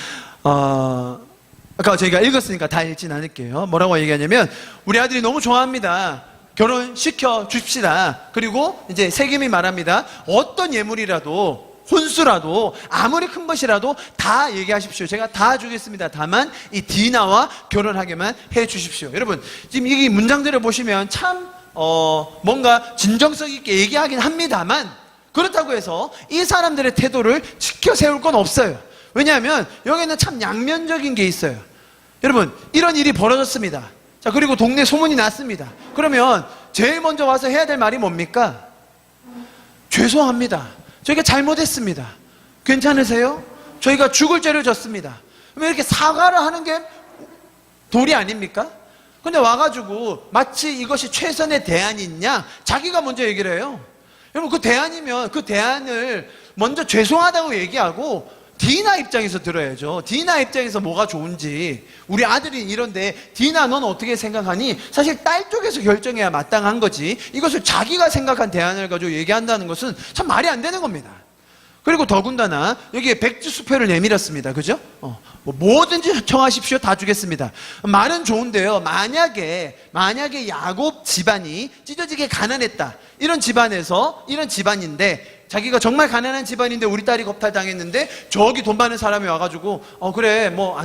아까 저희가 읽었으니까 다 읽진 않을게요. 뭐라고 얘기하냐면, 우리 아들이 너무 좋아합니다. 결혼시켜 줍시다. 그리고 이제 세겜이 말합니다. 어떤 예물이라도, 혼수라도, 아무리 큰 것이라도 다 얘기하십시오. 제가 다 주겠습니다. 다만 이 디나와 결혼하게만 해 주십시오. 여러분, 지금 이 문장들을 보시면 참 뭔가 진정성 있게 얘기하긴 합니다만, 그렇다고 해서 이 사람들의 태도를 지켜 세울 건 없어요. 왜냐하면 여기는 참 양면적인 게 있어요. 여러분, 이런 일이 벌어졌습니다. 자, 그리고 동네 소문이 났습니다. 그러면 제일 먼저 와서 해야 될 말이 뭡니까? 죄송합니다. 저희가 잘못했습니다. 괜찮으세요? 저희가 죽을 죄를 졌습니다. 그러면 이렇게 사과를 하는 게 도리 아닙니까? 근데 와가지고 마치 이것이 최선의 대안이냐? 자기가 먼저 얘기를 해요. 여러분, 그 대안이면 그 대안을 먼저 죄송하다고 얘기하고 디나 입장에서 들어야죠. 디나 입장에서 뭐가 좋은지. 우리 아들이 이런데 디나 넌 어떻게 생각하니? 사실 딸 쪽에서 결정해야 마땅한 거지, 이것을 자기가 생각한 대안을 가지고 얘기한다는 것은 참 말이 안 되는 겁니다. 그리고 더군다나 여기에 백지수표를 내밀었습니다. 그죠? 뭐든지 청하십시오. 다 주겠습니다. 말은 좋은데요, 만약에 야곱 집안이 찢어지게 가난했다, 이런 집안인데, 자기가 정말 가난한 집안인데 우리 딸이 겁탈당했는데 저기 돈 많은 사람이 와가지고 그래 뭐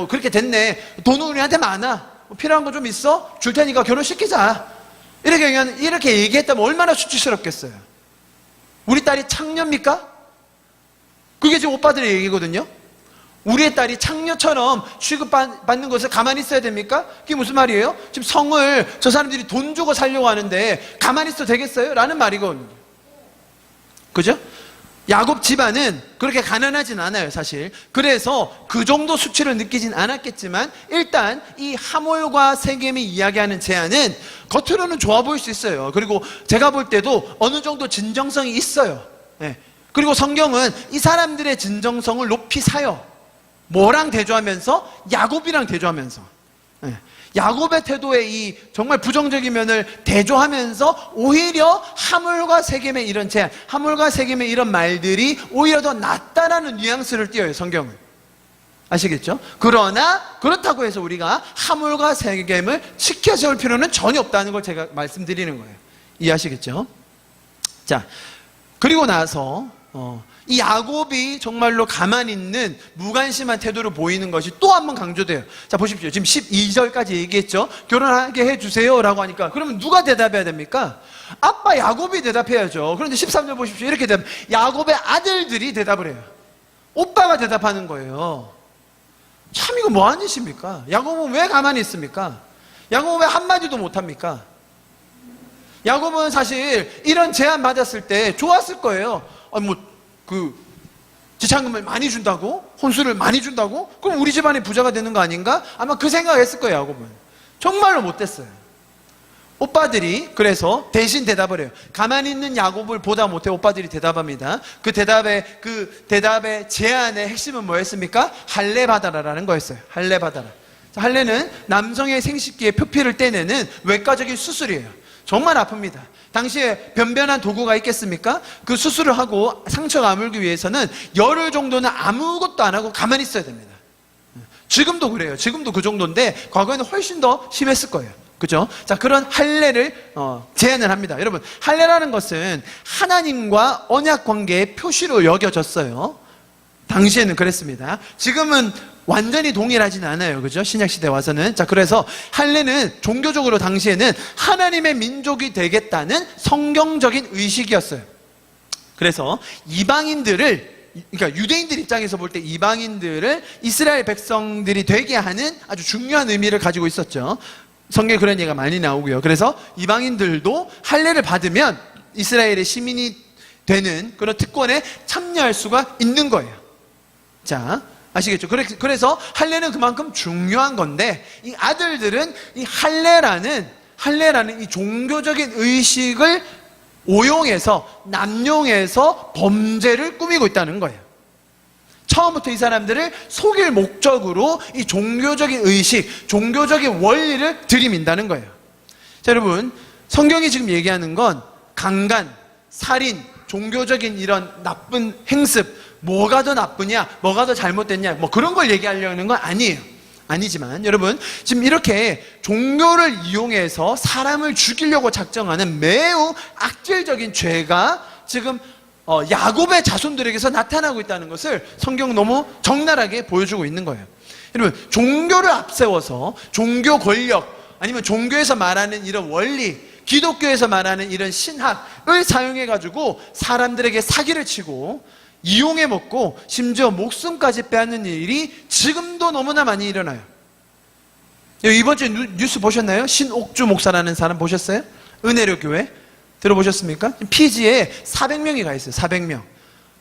그렇게 됐네, 돈은 우리한테 많아, 필요한 거 좀 있어? 줄 테니까 결혼시키자, 이렇게 얘기했다면 얼마나 수치스럽겠어요. 우리 딸이 창녀입니까? 그게 지금 오빠들의 얘기거든요. 우리의 딸이 창녀처럼 취급받는 것을 가만히 있어야 됩니까? 그게 무슨 말이에요? 지금 성을 저 사람들이 돈 주고 살려고 하는데 가만히 있어도 되겠어요? 라는 말이거든요. 그죠? 야곱 집안은 그렇게 가난하진 않아요, 사실. 그래서 그 정도 수치를 느끼진 않았겠지만, 일단 이 하몰과 세겜이 이야기하는 제안은 겉으로는 좋아 보일 수 있어요. 그리고 제가 볼 때도 어느 정도 진정성이 있어요. 네. 그리고 성경은 이 사람들의 진정성을 높이 사요. 뭐랑 대조하면서? 야곱이랑 대조하면서. 네. 야곱의 태도의 이 정말 부정적인 면을 대조하면서 오히려 하몰과 세겜의 이런 제안, 하몰과 세겜의 이런 말들이 오히려 더 낫다라는 뉘앙스를 띄어요, 성경은. 아시겠죠? 그러나 그렇다고 해서 우리가 하몰과 세겜을 지켜 세울 필요는 전혀 없다는 걸 제가 말씀드리는 거예요. 이해하시겠죠? 자, 그리고 나서 이 야곱이 정말로 가만히 있는 무관심한 태도를 보이는 것이 또 한 번 강조돼요. 자, 보십시오. 지금 12절까지 얘기했죠. 결혼하게 해주세요 라고 하니까, 그러면 누가 대답해야 됩니까? 아빠 야곱이 대답해야죠. 그런데 13절 보십시오. 이렇게 되면 야곱의 아들들이 대답을 해요. 오빠가 대답하는 거예요. 참, 이거 뭐하는 짓입니까? 야곱은 왜 가만히 있습니까? 야곱은 왜 한마디도 못합니까? 야곱은 사실 이런 제안 받았을 때 좋았을 거예요. 지참금을 많이 준다고? 혼수를 많이 준다고? 그럼 우리 집안이 부자가 되는 거 아닌가? 아마 그 생각을 했을 거예요, 야곱은. 정말로 못됐어요. 오빠들이 그래서 대신 대답을 해요. 가만히 있는 야곱을 보다 못해 오빠들이 대답합니다. 그 대답의 제안의 핵심은 뭐였습니까? 할례 받아라라는 거였어요. 할례 받아라. 할례는 남성의 생식기의 표피를 떼내는 외과적인 수술이에요. 정말 아픕니다. 당시에 변변한 도구가 있겠습니까? 그 수술을 하고 상처가 아물기 위해서는 열흘 정도는 아무것도 안 하고 가만히 있어야 됩니다. 지금도 그래요. 지금도 그 정도인데 과거에는 훨씬 더 심했을 거예요. 그죠? 자, 그런 할례를 제안을 합니다. 여러분, 할례라는 것은 하나님과 언약 관계의 표시로 여겨졌어요. 당시에는 그랬습니다. 지금은 완전히 동일하진 않아요. 그죠? 신약시대 와서는. 자, 그래서 할례는 종교적으로 당시에는 하나님의 민족이 되겠다는 성경적인 의식이었어요. 그래서 이방인들을, 그러니까 유대인들 입장에서 볼 때 이방인들을 이스라엘 백성들이 되게 하는 아주 중요한 의미를 가지고 있었죠. 성경에 그런 얘기가 많이 나오고요. 그래서 이방인들도 할례를 받으면 이스라엘의 시민이 되는 그런 특권에 참여할 수가 있는 거예요. 자, 아시겠죠? 그래서 할례는 그만큼 중요한 건데, 이 아들들은 이 할례라는 이 종교적인 의식을 오용해서, 남용해서 범죄를 꾸미고 있다는 거예요. 처음부터 이 사람들을 속일 목적으로 이 종교적인 의식, 종교적인 원리를 들이민다는 거예요. 자, 여러분, 성경이 지금 얘기하는 건 강간, 살인, 종교적인 이런 나쁜 행습, 뭐가 더 나쁘냐, 뭐가 더 잘못됐냐, 뭐 그런 걸 얘기하려는 건 아니에요. 아니지만 여러분, 지금 이렇게 종교를 이용해서 사람을 죽이려고 작정하는 매우 악질적인 죄가 지금 야곱의 자손들에게서 나타나고 있다는 것을 성경은 너무 적나라하게 보여주고 있는 거예요. 여러분, 종교를 앞세워서 종교 권력, 아니면 종교에서 말하는 이런 원리, 기독교에서 말하는 이런 신학을 사용해가지고 사람들에게 사기를 치고 이용해 먹고 심지어 목숨까지 빼앗는 일이 지금도 너무나 많이 일어나요. 이번 주에 뉴스 보셨나요? 신옥주 목사라는 사람 보셨어요? 은혜로 교회 들어보셨습니까? 피지에 400명이 가 있어요. 400명.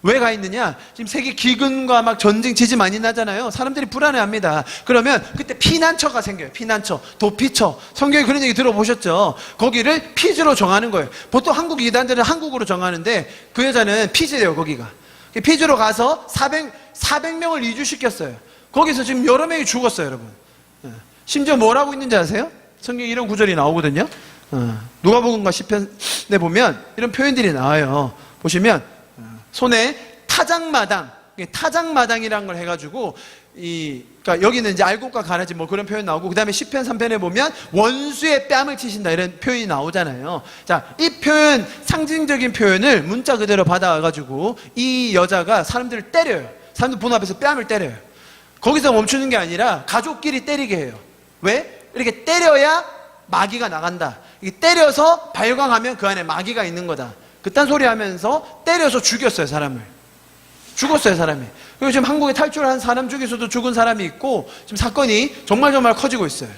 왜 가 있느냐? 지금 세계 기근과 막 전쟁 지진 많이 나잖아요. 사람들이 불안해합니다. 그러면 그때 피난처가 생겨요. 피난처, 도피처. 성경에 그런 얘기 들어보셨죠? 거기를 피지로 정하는 거예요. 보통 한국 이단들은 한국으로 정하는데 그 여자는 피지래요. 거기가 피지로 가서 400명을 이주시켰어요. 거기서 지금 여러 명이 죽었어요. 여러분, 심지어 뭐라고 있는지 아세요? 성경에 이런 구절이 나오거든요. 누가복음과 시편에 보면 이런 표현들이 나와요. 보시면 손에 타작마당이라는 걸 해가지고 그러니까 여기는 이제 알곡과 가라지 뭐 그런 표현 나오고, 그 다음에 시편 3편에 보면 원수의 뺨을 치신다 이런 표현이 나오잖아요. 자, 이 표현, 상징적인 표현을 문자 그대로 받아가지고 이 여자가 사람들을 때려요. 사람들 본 앞에서 뺨을 때려요. 거기서 멈추는 게 아니라 가족끼리 때리게 해요. 왜? 이렇게 때려야 마귀가 나간다. 때려서 발광하면 그 안에 마귀가 있는 거다. 그딴 소리 하면서 때려서 죽였어요. 사람을. 죽었어요. 사람이. 그리고 지금 한국에 탈출한 사람 중에서도 죽은 사람이 있고, 지금 사건이 정말 커지고 있어요.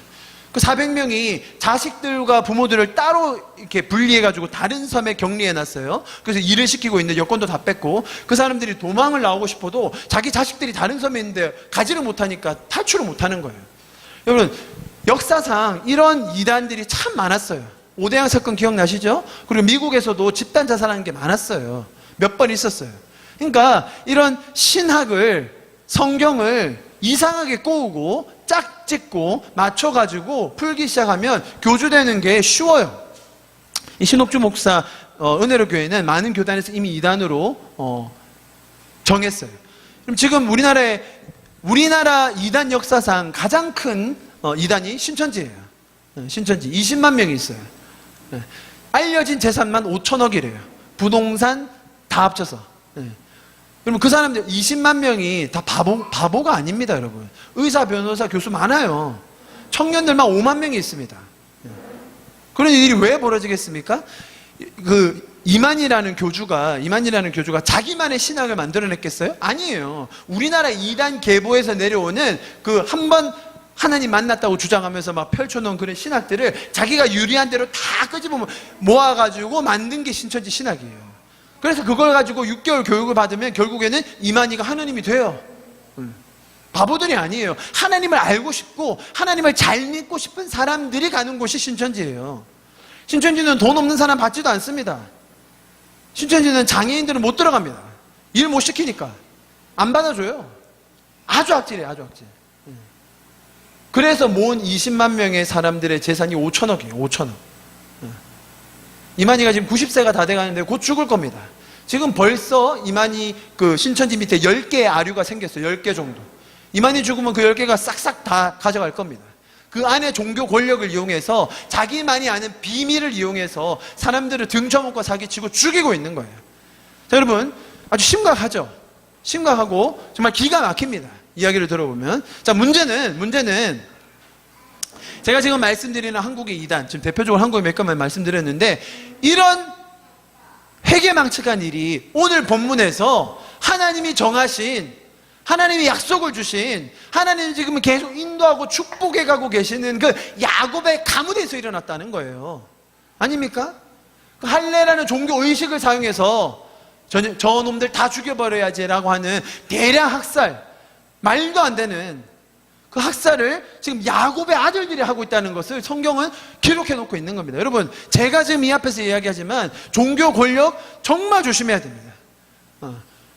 그 400명이 자식들과 부모들을 따로 이렇게 분리해가지고 다른 섬에 격리해놨어요. 그래서 일을 시키고 있는데 여권도 다 뺐고, 그 사람들이 도망을 나오고 싶어도 자기 자식들이 다른 섬에 있는데 가지를 못하니까 탈출을 못하는 거예요. 여러분, 역사상 이런 이단들이 참 많았어요. 오대양 사건 기억나시죠? 그리고 미국에서도 집단 자살하는 게 많았어요. 몇 번 있었어요. 그러니까 이런 신학을, 성경을 이상하게 꼬우고 짝짓고 맞춰가지고 풀기 시작하면 교주되는 게 쉬워요. 이 신옥주 목사 은혜로 교회는 많은 교단에서 이미 이단으로 정했어요. 그럼 지금 우리나라 이단 역사상 가장 큰 이단이 신천지예요. 신천지 20만 명이 있어요. 알려진 재산만 5천억이래요. 부동산 다 합쳐서. 그러면 그 사람들 20만 명이 다 바보가 아닙니다. 여러분, 의사, 변호사, 교수 많아요. 청년들만 5만 명이 있습니다. 그런 일이 왜 벌어지겠습니까? 이만이라는 교주가 자기만의 신학을 만들어냈겠어요? 아니에요. 우리나라 이단 계보에서 내려오는 그 한번 하나님 만났다고 주장하면서 막 펼쳐놓은 그런 신학들을 자기가 유리한 대로 다 끄집어 모아가지고 만든 게 신천지 신학이에요. 그래서 그걸 가지고 6개월 교육을 받으면 결국에는 이만희가 하느님이 돼요. 바보들이 아니에요. 하나님을 알고 싶고 하나님을 잘 믿고 싶은 사람들이 가는 곳이 신천지예요. 신천지는 돈 없는 사람 받지도 않습니다. 신천지는 장애인들은 못 들어갑니다. 일 못 시키니까 안 받아줘요. 아주 악질이에요. 아주 악질. 그래서 모은 20만 명의 사람들의 재산이 5천억이에요. 5천억. 이만희가 지금 90세가 다 돼가는데 곧 죽을 겁니다. 지금 벌써 이만희 그 신천지 밑에 10개의 아류가 생겼어요. 10개 정도. 이만희 죽으면 그 10개가 싹싹 다 가져갈 겁니다. 그 안에 종교 권력을 이용해서 자기만이 아는 비밀을 이용해서 사람들을 등쳐먹고 사기치고 죽이고 있는 거예요. 자, 여러분, 아주 심각하죠? 심각하고 정말 기가 막힙니다. 이야기를 들어보면. 자, 문제는 제가 지금 말씀드리는 한국의 이단, 지금 대표적으로 한국의 몇 가지만 말씀드렸는데, 이런 회개망측한 일이 오늘 본문에서 하나님이 정하신, 하나님이 약속을 주신, 하나님이 지금 계속 인도하고 축복해 가고 계시는 그 야곱의 가문에서 일어났다는 거예요. 아닙니까? 그 할례라는 종교 의식을 사용해서 저 놈들 다 죽여버려야지라고 하는 대량 학살, 말도 안 되는 그 학살을 지금 야곱의 아들들이 하고 있다는 것을 성경은 기록해 놓고 있는 겁니다. 여러분, 제가 지금 이 앞에서 이야기하지만 종교 권력 정말 조심해야 됩니다.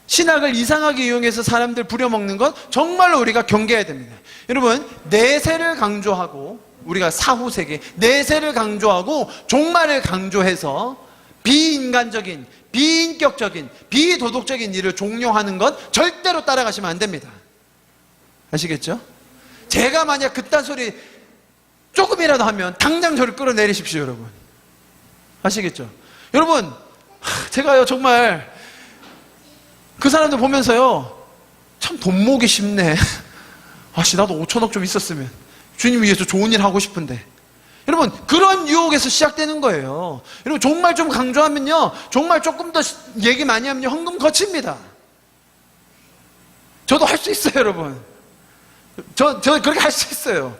신학을 이상하게 이용해서 사람들 부려먹는 것 정말로 우리가 경계해야 됩니다. 여러분, 내세를 강조하고, 우리가 사후세계 내세를 강조하고 종말을 강조해서 비인간적인, 비인격적인, 비도덕적인 일을 종용하는 것 절대로 따라가시면 안 됩니다. 아시겠죠? 제가 만약 그딴 소리 조금이라도 하면 당장 저를 끌어내리십시오, 여러분. 아시겠죠? 여러분, 제가요 정말 그 사람들 보면서요 참 돈 모으기 쉽네. 아씨, 나도 5천억 좀 있었으면 주님 위해서 좋은 일 하고 싶은데. 여러분, 그런 유혹에서 시작되는 거예요. 여러분, 정말 좀 강조하면요, 정말 조금 더 얘기 많이 하면요, 헌금 거칩니다. 저도 할 수 있어요, 여러분. 저 그렇게 할 수 있어요.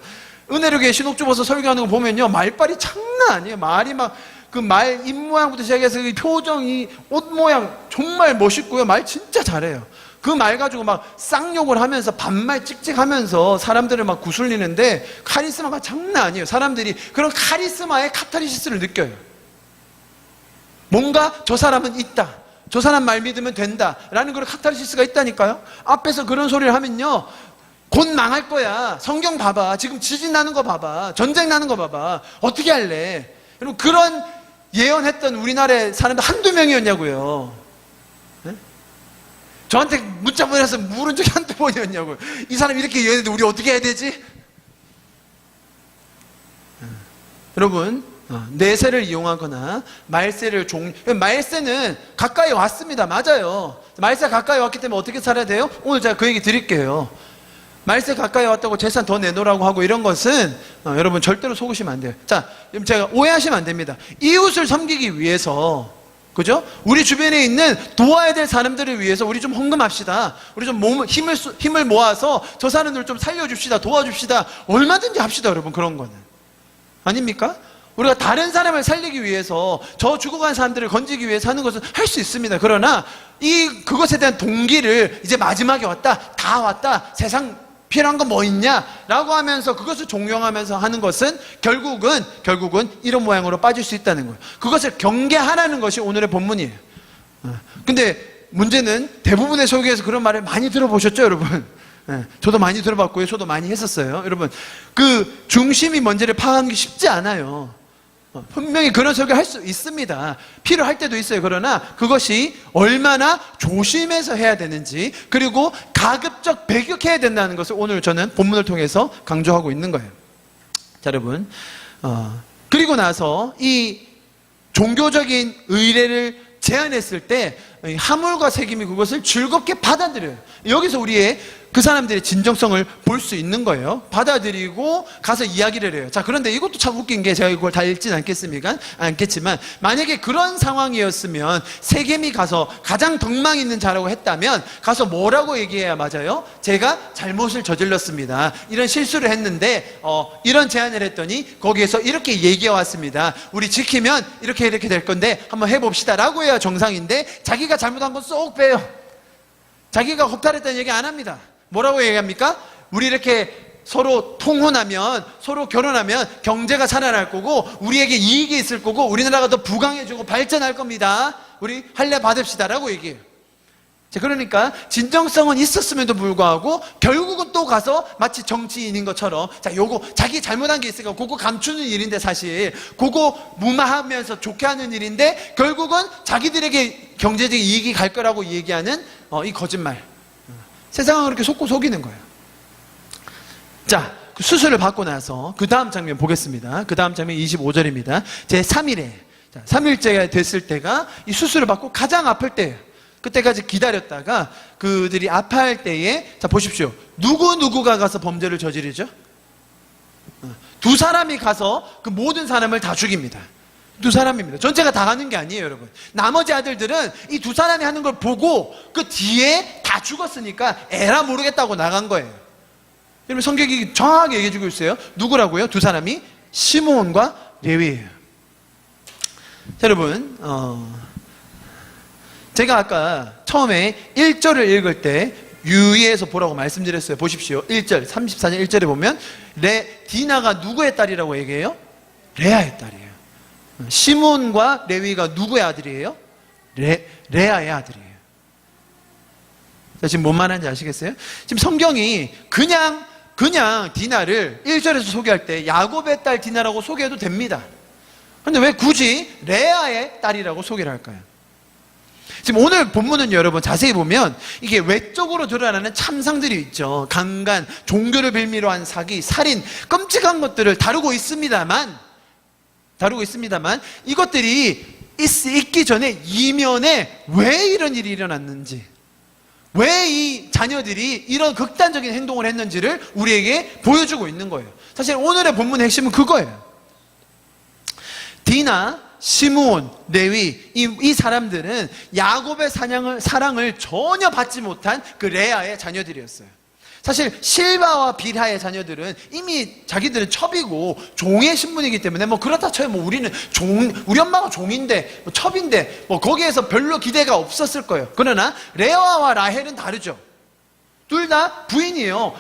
은혜로교회 신옥주보서 설교하는 거 보면요, 말빨이 장난 아니에요. 말이 막, 그 말 입 모양부터 시작해서 이 표정, 이 옷 모양 정말 멋있고요. 말 진짜 잘해요. 그 말 가지고 막 쌍욕을 하면서 반말 찍찍하면서 사람들을 막 구슬리는데 카리스마가 장난 아니에요. 사람들이 그런 카리스마의 카타르시스를 느껴요. 뭔가 저 사람은 있다, 저 사람 말 믿으면 된다 라는 그런 카타르시스가 있다니까요. 앞에서 그런 소리를 하면요, 곧 망할 거야. 성경 봐봐. 지금 지진 나는 거 봐봐. 전쟁 나는 거 봐봐. 어떻게 할래? 여러분, 그런 예언했던 우리나라의 사람들 한두 명이었냐고요. 네? 저한테 문자 보내서 물은 적이 한두 번이었냐고요. 이 사람 이렇게 예언했는데 우리 어떻게 해야 되지? 여러분, 내세를 이용하거나 말세를 말세는 가까이 왔습니다. 맞아요. 말세 가까이 왔기 때문에 어떻게 살아야 돼요? 오늘 제가 그 얘기 드릴게요. 말세 가까이 왔다고 재산 더 내놓으라고 하고 이런 것은 여러분 절대로 속으시면 안 돼요. 자, 제가 오해하시면 안 됩니다. 이웃을 섬기기 위해서, 그죠? 우리 주변에 있는 도와야 될 사람들을 위해서 우리 좀 헌금합시다. 우리 좀 힘을 모아서 저 사람들 좀 살려줍시다. 도와줍시다. 얼마든지 합시다, 여러분. 그런 거는. 아닙니까? 우리가 다른 사람을 살리기 위해서, 저 죽어간 사람들을 건지기 위해서 하는 것은 할 수 있습니다. 그러나 그것에 대한 동기를 이제 마지막에 왔다, 다 왔다, 세상 필요한 건 뭐 있냐? 라고 하면서 그것을 종용하면서 하는 것은 결국은 이런 모양으로 빠질 수 있다는 거예요. 그것을 경계하라는 것이 오늘의 본문이에요. 근데 문제는 대부분의 설교에서 그런 말을 많이 들어보셨죠, 여러분? 저도 많이 들어봤고요. 저도 많이 했었어요. 여러분, 그 중심이 뭔지를 파악하는 게 쉽지 않아요. 분명히 그런 설교를 할 수 있습니다. 필요할 때도 있어요. 그러나 그것이 얼마나 조심해서 해야 되는지, 그리고 가급적 배격해야 된다는 것을 오늘 저는 본문을 통해서 강조하고 있는 거예요. 자, 여러분, 그리고 나서 이 종교적인 의례를 제안했을 때 하물과 세김이 그것을 즐겁게 받아들여요. 여기서 우리의 그 사람들의 진정성을 볼 수 있는 거예요. 받아들이고 가서 이야기를 해요. 자, 그런데 이것도 참 웃긴 게, 제가 이걸 다 읽진 않겠지만 만약에 그런 상황이었으면 세겜이 가서 가장 덕망 있는 자라고 했다면 가서 뭐라고 얘기해야 맞아요? 제가 잘못을 저질렀습니다. 이런 실수를 했는데 이런 제안을 했더니 거기에서 이렇게 얘기해 왔습니다. 우리 지키면 이렇게 될 건데 한번 해봅시다 라고 해야 정상인데, 자기가 잘못한 건 쏙 빼요. 자기가 혹탈했다는 얘기 안 합니다. 뭐라고 얘기합니까? 우리 이렇게 서로 통혼하면, 서로 결혼하면 경제가 살아날 거고 우리에게 이익이 있을 거고 우리나라가 더 부강해지고 발전할 겁니다. 우리 할례 받읍시다 라고 얘기해요. 자, 그러니까 진정성은 있었음에도 불구하고 결국은 또 가서 마치 정치인인 것처럼 자, 요거 자기 잘못한 게 있으니까 그거 감추는 일인데 사실 그거 무마하면서 좋게 하는 일인데 결국은 자기들에게 경제적 이익이 갈 거라고 얘기하는 이 거짓말. 세상은 그렇게 속고 속이는 거예요. 자, 그 수술을 받고 나서 그 다음 장면 보겠습니다. 그 다음 장면 25절입니다. 제 3일에 3일째가 됐을 때가 이 수술을 받고 가장 아플 때예요. 그때까지 기다렸다가 그들이 아파할 때에 자 보십시오. 누구가 가서 범죄를 저지르죠? 두 사람이 가서 그 모든 사람을 다 죽입니다. 두 사람입니다. 전체가 다 가는 게 아니에요, 여러분. 나머지 아들들은 이 두 사람이 하는 걸 보고 그 뒤에 다 죽었으니까 에라 모르겠다고 나간 거예요. 여러분 성경이 정확하게 얘기해 주고 있어요. 누구라고요? 두 사람이 시므온과 레위예요. 자, 여러분 제가 아까 처음에 1절을 읽을 때 유의해서 보라고 말씀드렸어요. 보십시오. 1절 34년 1절에 보면 디나가 누구의 딸이라고 얘기해요? 레아의 딸이에요. 시므온과 레위가 누구의 아들이에요? 레아의 아들이에요. 자, 지금 뭔 말하는지 아시겠어요? 지금 성경이 그냥 디나를 1절에서 소개할 때 야곱의 딸 디나라고 소개해도 됩니다. 그런데 왜 굳이 레아의 딸이라고 소개를 할까요? 지금 오늘 본문은 여러분 자세히 보면 이게 외적으로 드러나는 참상들이 있죠. 강간, 종교를 빌미로 한 사기, 살인, 끔찍한 것들을 다루고 있습니다만 이것들이 있기 전에 이면에 왜 이런 일이 일어났는지, 왜 이 자녀들이 이런 극단적인 행동을 했는지를 우리에게 보여주고 있는 거예요. 사실 오늘의 본문의 핵심은 그거예요. 디나, 시므온, 레위 이 사람들은 야곱의 사랑을 전혀 받지 못한 그 레아의 자녀들이었어요. 사실 실바와 빌하의 자녀들은 이미 자기들은 첩이고 종의 신분이기 때문에 뭐 그렇다 쳐요. 뭐 우리는 우리 엄마가 종인데 뭐 첩인데 뭐 거기에서 별로 기대가 없었을 거예요. 그러나 레아와 라헬은 다르죠. 둘 다 부인이에요.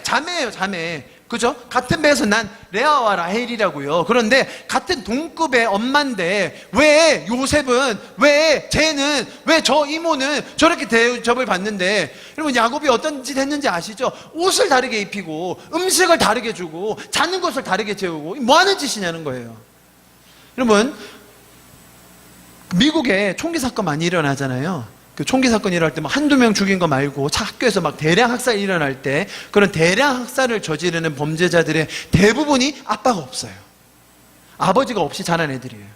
자매예요, 자매. 그죠? 같은 배에서 난 레아와 라헬이라고요. 그런데 같은 동급의 엄마인데 왜 요셉은, 왜 쟤는, 왜 저 이모는 저렇게 대접을 받는데, 여러분 야곱이 어떤 짓 했는지 아시죠? 옷을 다르게 입히고 음식을 다르게 주고 자는 곳을 다르게 재우고 뭐 하는 짓이냐는 거예요. 여러분 미국에 총기 사건 많이 일어나잖아요. 그 총기 사건이 일어날 때 막 한두 명 죽인 거 말고 학교에서 막 대량 학살이 일어날 때 그런 대량 학살을 저지르는 범죄자들의 대부분이 아빠가 없어요. 아버지가 없이 자란 애들이에요.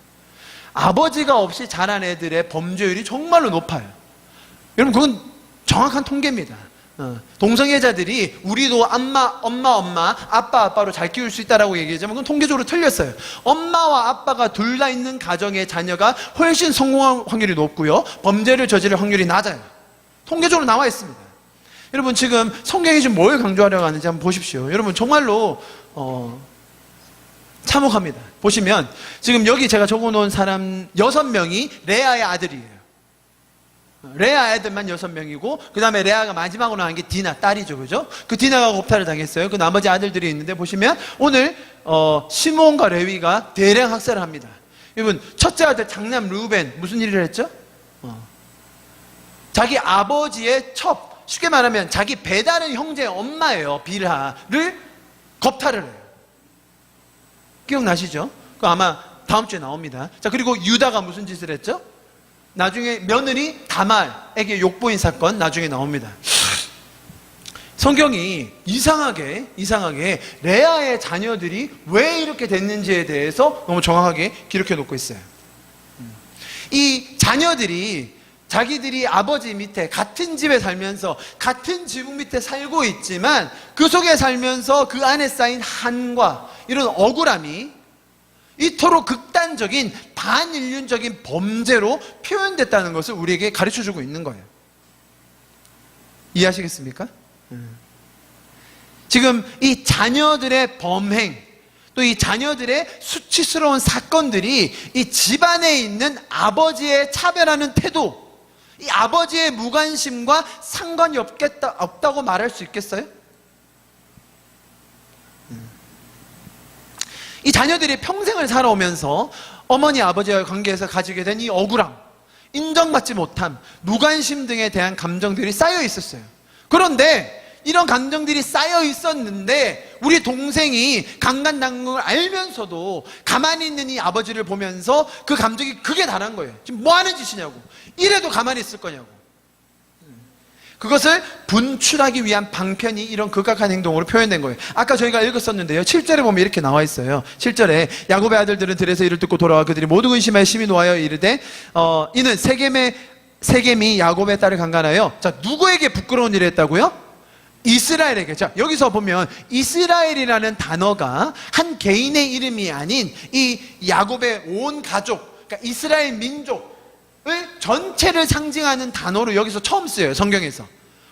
아버지가 없이 자란 애들의 범죄율이 정말로 높아요. 여러분 그건 정확한 통계입니다. 동성애자들이 우리도 엄마, 아빠로 잘 키울 수 있다라고 얘기하지만 그건 통계적으로 틀렸어요. 엄마와 아빠가 둘 다 있는 가정의 자녀가 훨씬 성공할 확률이 높고요. 범죄를 저지를 확률이 낮아요. 통계적으로 나와 있습니다. 여러분 지금 성경이 지금 뭘 강조하려고 하는지 한번 보십시오. 여러분 정말로 참혹합니다. 보시면 지금 여기 제가 적어놓은 사람 6명이 레아의 아들이에요. 레아 애들만 6명이고 그 다음에 레아가 마지막으로 낳은 게 디나 딸이죠. 그죠? 그 디나가 겁탈을 당했어요. 그 나머지 아들들이 있는데 보시면 오늘 시므온과 레위가 대량 학살을 합니다. 여러분 첫째 아들 장남 르우벤 무슨 일을 했죠? 자기 아버지의 첩, 쉽게 말하면 자기 배다른 형제의 엄마예요. 빌하를 겁탈을 해요. 기억나시죠? 그 아마 다음 주에 나옵니다. 자, 그리고 유다가 무슨 짓을 했죠? 나중에 며느리 다말에게 욕보인 사건 나중에 나옵니다. 성경이 이상하게 레아의 자녀들이 왜 이렇게 됐는지에 대해서 너무 정확하게 기록해 놓고 있어요. 이 자녀들이 자기들이 아버지 밑에 같은 집에 살면서 같은 지붕 밑에 살고 있지만 그 속에 살면서 그 안에 쌓인 한과 이런 억울함이 이토록 극단적인 반인륜적인 범죄로 표현됐다는 것을 우리에게 가르쳐주고 있는 거예요. 이해하시겠습니까? 지금 이 자녀들의 범행, 또 이 자녀들의 수치스러운 사건들이 이 집안에 있는 아버지의 차별하는 태도, 이 아버지의 무관심과 상관이 없다고 말할 수 있겠어요? 이 자녀들이 평생을 살아오면서 어머니 아버지와의 관계에서 가지게 된 이 억울함, 인정받지 못함, 무관심 등에 대한 감정들이 쌓여 있었어요. 그런데 이런 감정들이 쌓여 있었는데 우리 동생이 강간당한 걸 알면서도 가만히 있는 이 아버지를 보면서 그 감정이 극에 달한 거예요. 지금 뭐 하는 짓이냐고. 이래도 가만히 있을 거냐고. 그것을 분출하기 위한 방편이 이런 극악한 행동으로 표현된 거예요. 아까 저희가 읽었었는데요, 7절에 보면 이렇게 나와 있어요. 7절에 야곱의 아들들은 들에서 이를 듣고 돌아와 그들이 모두 의심하여 심히 노하여 이르되 이는 세겜이 야곱의 딸을 강간하여, 자, 누구에게 부끄러운 일을 했다고요? 이스라엘에게. 자, 여기서 보면 이스라엘이라는 단어가 한 개인의 이름이 아닌 이 야곱의 온 가족, 그러니까 이스라엘 민족을 전체를 상징하는 단어로 여기서 처음 쓰여요, 성경에서.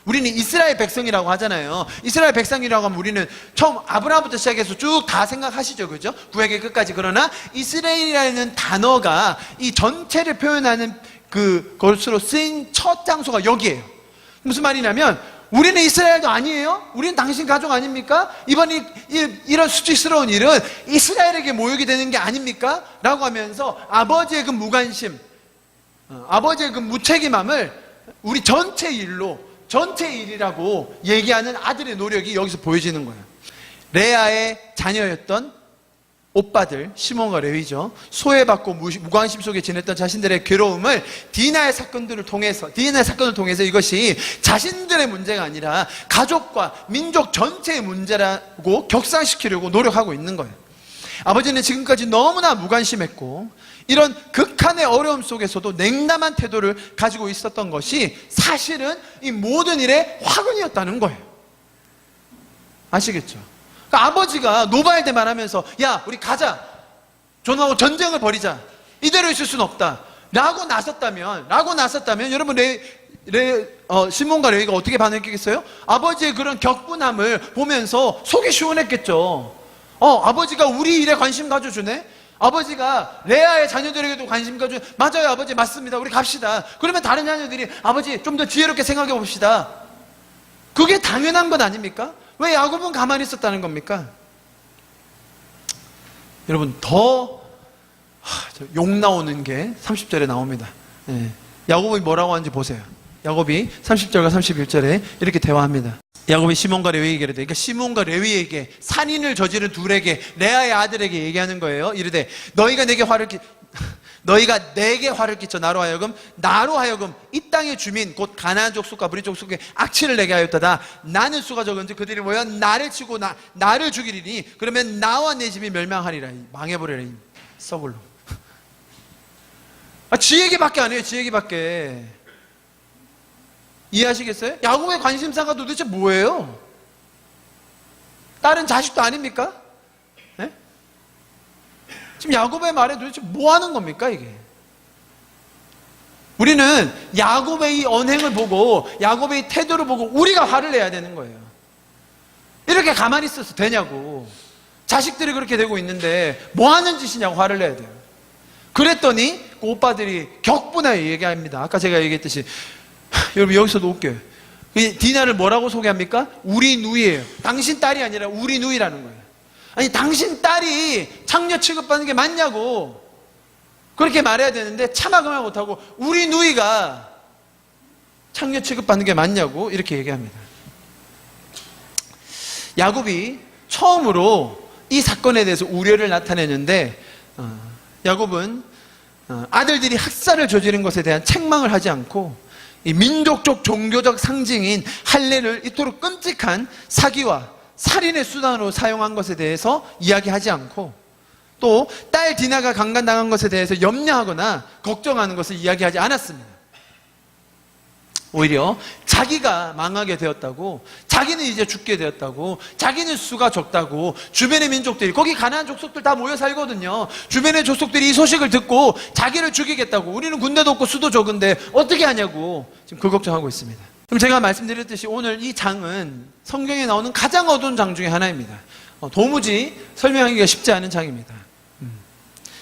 우리는 이스라엘 백성이라고 하잖아요. 이스라엘 백성이라고 하면 우리는 처음 아브라함부터 시작해서 쭉 다 생각하시죠, 그죠? 구약의 끝까지. 그러나 이스라엘이라는 단어가 이 전체를 표현하는 그것으로 쓰인 첫 장소가 여기에요. 무슨 말이냐면 우리는 이스라엘도 아니에요? 우리는 당신 가족 아닙니까? 이번 이런 수치스러운 일은 이스라엘에게 모욕이 되는 게 아닙니까? 라고 하면서 아버지의 그 무관심, 아버지의 그 무책임함을 우리 전체 일이라고 얘기하는 아들의 노력이 여기서 보여지는 거예요. 레아의 자녀였던 오빠들 시몬과 레위죠. 소외받고 무관심 속에 지냈던 자신들의 괴로움을 디나의 사건을 통해서 이것이 자신들의 문제가 아니라 가족과 민족 전체의 문제라고 격상시키려고 노력하고 있는 거예요. 아버지는 지금까지 너무나 무관심했고 이런 극한의 어려움 속에서도 냉담한 태도를 가지고 있었던 것이 사실은 이 모든 일의 화근이었다는 거예요. 아시겠죠? 그러니까 아버지가 노발대만 하면서 야, 우리 가자, 존하고 전쟁을 벌이자, 이대로 있을 수는 없다 라고 나섰다면 여러분 시몬과 레위가 어떻게 반응했겠어요? 아버지의 그런 격분함을 보면서 속이 시원했겠죠. 아버지가 우리 일에 관심 가져주네? 아버지가 레아의 자녀들에게도 관심 가져주네? 맞아요, 아버지, 맞습니다, 우리 갑시다. 그러면 다른 자녀들이 아버지 좀 더 지혜롭게 생각해 봅시다. 그게 당연한 것 아닙니까? 왜 야곱은 가만히 있었다는 겁니까? 여러분, 더 욕 나오는 게 30절에 나옵니다. 야곱이 뭐라고 하는지 보세요. 야곱이 30절과 31절에 이렇게 대화합니다. 야곱이 시몬과 레위에게 이르되, 그러니까 시몬과 레위에게, 산인을 저지른 둘에게, 레아의 아들에게 얘기하는 거예요. 이르되 너희가 내게 화를 끼쳐 나로 하여금 이 땅의 주민 곧 가나안 족속과 브리 족속에 악취를 내게 하였다다. 나는 수가 적은지 그들이 모여 나를 치고 나를 죽이리니 그러면 나와 내 집이 멸망하리라. 망해버리라, 이 썩을 놈. 지 얘기밖에 안 해요, 지 얘기밖에. 이해하시겠어요? 야곱의 관심사가 도대체 뭐예요? 딸은 자식도 아닙니까? 네? 지금 야곱의 말에 도대체 뭐 하는 겁니까, 이게? 우리는 야곱의 이 언행을 보고, 야곱의 이 태도를 보고 우리가 화를 내야 되는 거예요. 이렇게 가만히 있어도 되냐고. 자식들이 그렇게 되고 있는데 뭐 하는 짓이냐고 화를 내야 돼요. 그랬더니 그 오빠들이 격분하게 얘기합니다. 아까 제가 얘기했듯이 여러분, 여기서도 웃겨요. 디나를 뭐라고 소개합니까? 우리 누이예요. 당신 딸이 아니라 우리 누이라는 거예요. 아니, 당신 딸이 창녀 취급받는 게 맞냐고 그렇게 말해야 되는데 차마 그말 못하고 우리 누이가 창녀 취급받는 게 맞냐고 이렇게 얘기합니다. 야곱이 처음으로 이 사건에 대해서 우려를 나타내는데 야곱은 아들들이 학살을 저지른 것에 대한 책망을 하지 않고 이 민족적 종교적 상징인 할례를 이토록 끔찍한 사기와 살인의 수단으로 사용한 것에 대해서 이야기하지 않고, 또 딸 디나가 강간당한 것에 대해서 염려하거나 걱정하는 것을 이야기하지 않았습니다. 오히려 자기가 망하게 되었다고, 자기는 이제 죽게 되었다고, 자기는 수가 적다고, 주변의 민족들이, 거기 가나안 족속들 다 모여 살거든요. 주변의 족속들이 이 소식을 듣고 자기를 죽이겠다고, 우리는 군대도 없고 수도 적은데 어떻게 하냐고 지금 그 걱정하고 있습니다. 그럼 제가 말씀드렸듯이 오늘 이 장은 성경에 나오는 가장 어두운 장 중에 하나입니다. 도무지 설명하기가 쉽지 않은 장입니다.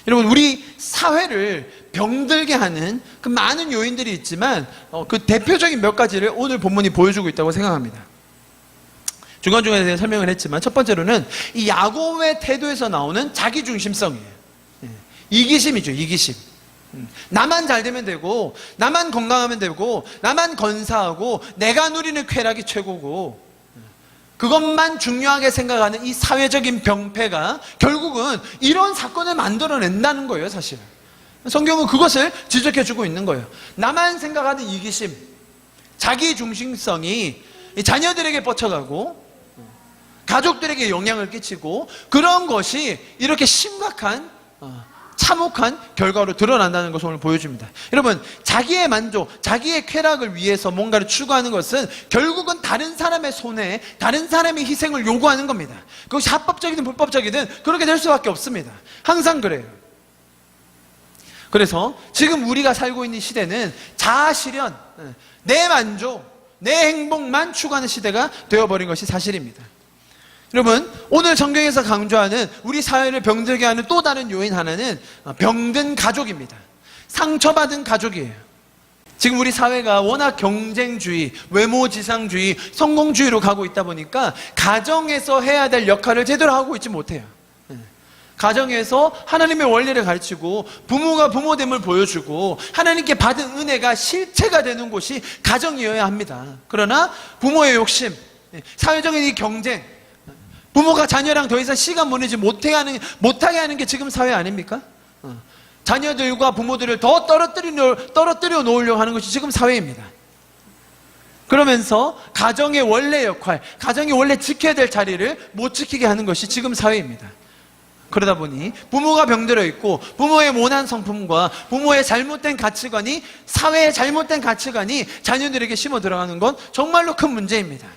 여러분, 우리 사회를 병들게 하는 그 많은 요인들이 있지만 그 대표적인 몇 가지를 오늘 본문이 보여주고 있다고 생각합니다. 중간중간에 설명을 했지만 첫 번째로는 이 야곱의 태도에서 나오는 자기중심성이에요. 이기심이죠, 이기심. 나만 잘 되면 되고, 나만 건강하면 되고, 나만 건사하고, 내가 누리는 쾌락이 최고고, 그것만 중요하게 생각하는 이 사회적인 병폐가 결국은 이런 사건을 만들어낸다는 거예요, 사실. 성경은 그것을 지적해주고 있는 거예요. 나만 생각하는 이기심, 자기 중심성이 자녀들에게 뻗쳐가고 가족들에게 영향을 끼치고, 그런 것이 이렇게 심각한 참혹한 결과로 드러난다는 것을 오늘 보여줍니다. 여러분, 자기의 만족, 자기의 쾌락을 위해서 뭔가를 추구하는 것은 결국은 다른 사람의 손해, 다른 사람의 희생을 요구하는 겁니다. 그것이 합법적이든 불법적이든 그렇게 될 수밖에 없습니다. 항상 그래요. 그래서 지금 우리가 살고 있는 시대는 자아실현, 내 만족, 내 행복만 추구하는 시대가 되어버린 것이 사실입니다. 여러분, 오늘 성경에서 강조하는 우리 사회를 병들게 하는 또 다른 요인 하나는 병든 가족입니다. 상처받은 가족이에요. 지금 우리 사회가 워낙 경쟁주의, 외모지상주의, 성공주의로 가고 있다 보니까 가정에서 해야 될 역할을 제대로 하고 있지 못해요. 가정에서 하나님의 원리를 가르치고 부모가 부모됨을 보여주고 하나님께 받은 은혜가 실체가 되는 곳이 가정이어야 합니다. 그러나 부모의 욕심, 사회적인 이 경쟁, 부모가 자녀랑 더 이상 시간 보내지 못하게 하는 게 지금 사회 아닙니까? 자녀들과 부모들을 더 떨어뜨려 놓으려고 하는 것이 지금 사회입니다. 그러면서 가정의 원래 역할, 가정이 원래 지켜야 될 자리를 못 지키게 하는 것이 지금 사회입니다. 그러다 보니 부모가 병들어 있고 부모의 모난 성품과 부모의 잘못된 가치관이, 사회의 잘못된 가치관이 자녀들에게 심어 들어가는 건 정말로 큰 문제입니다.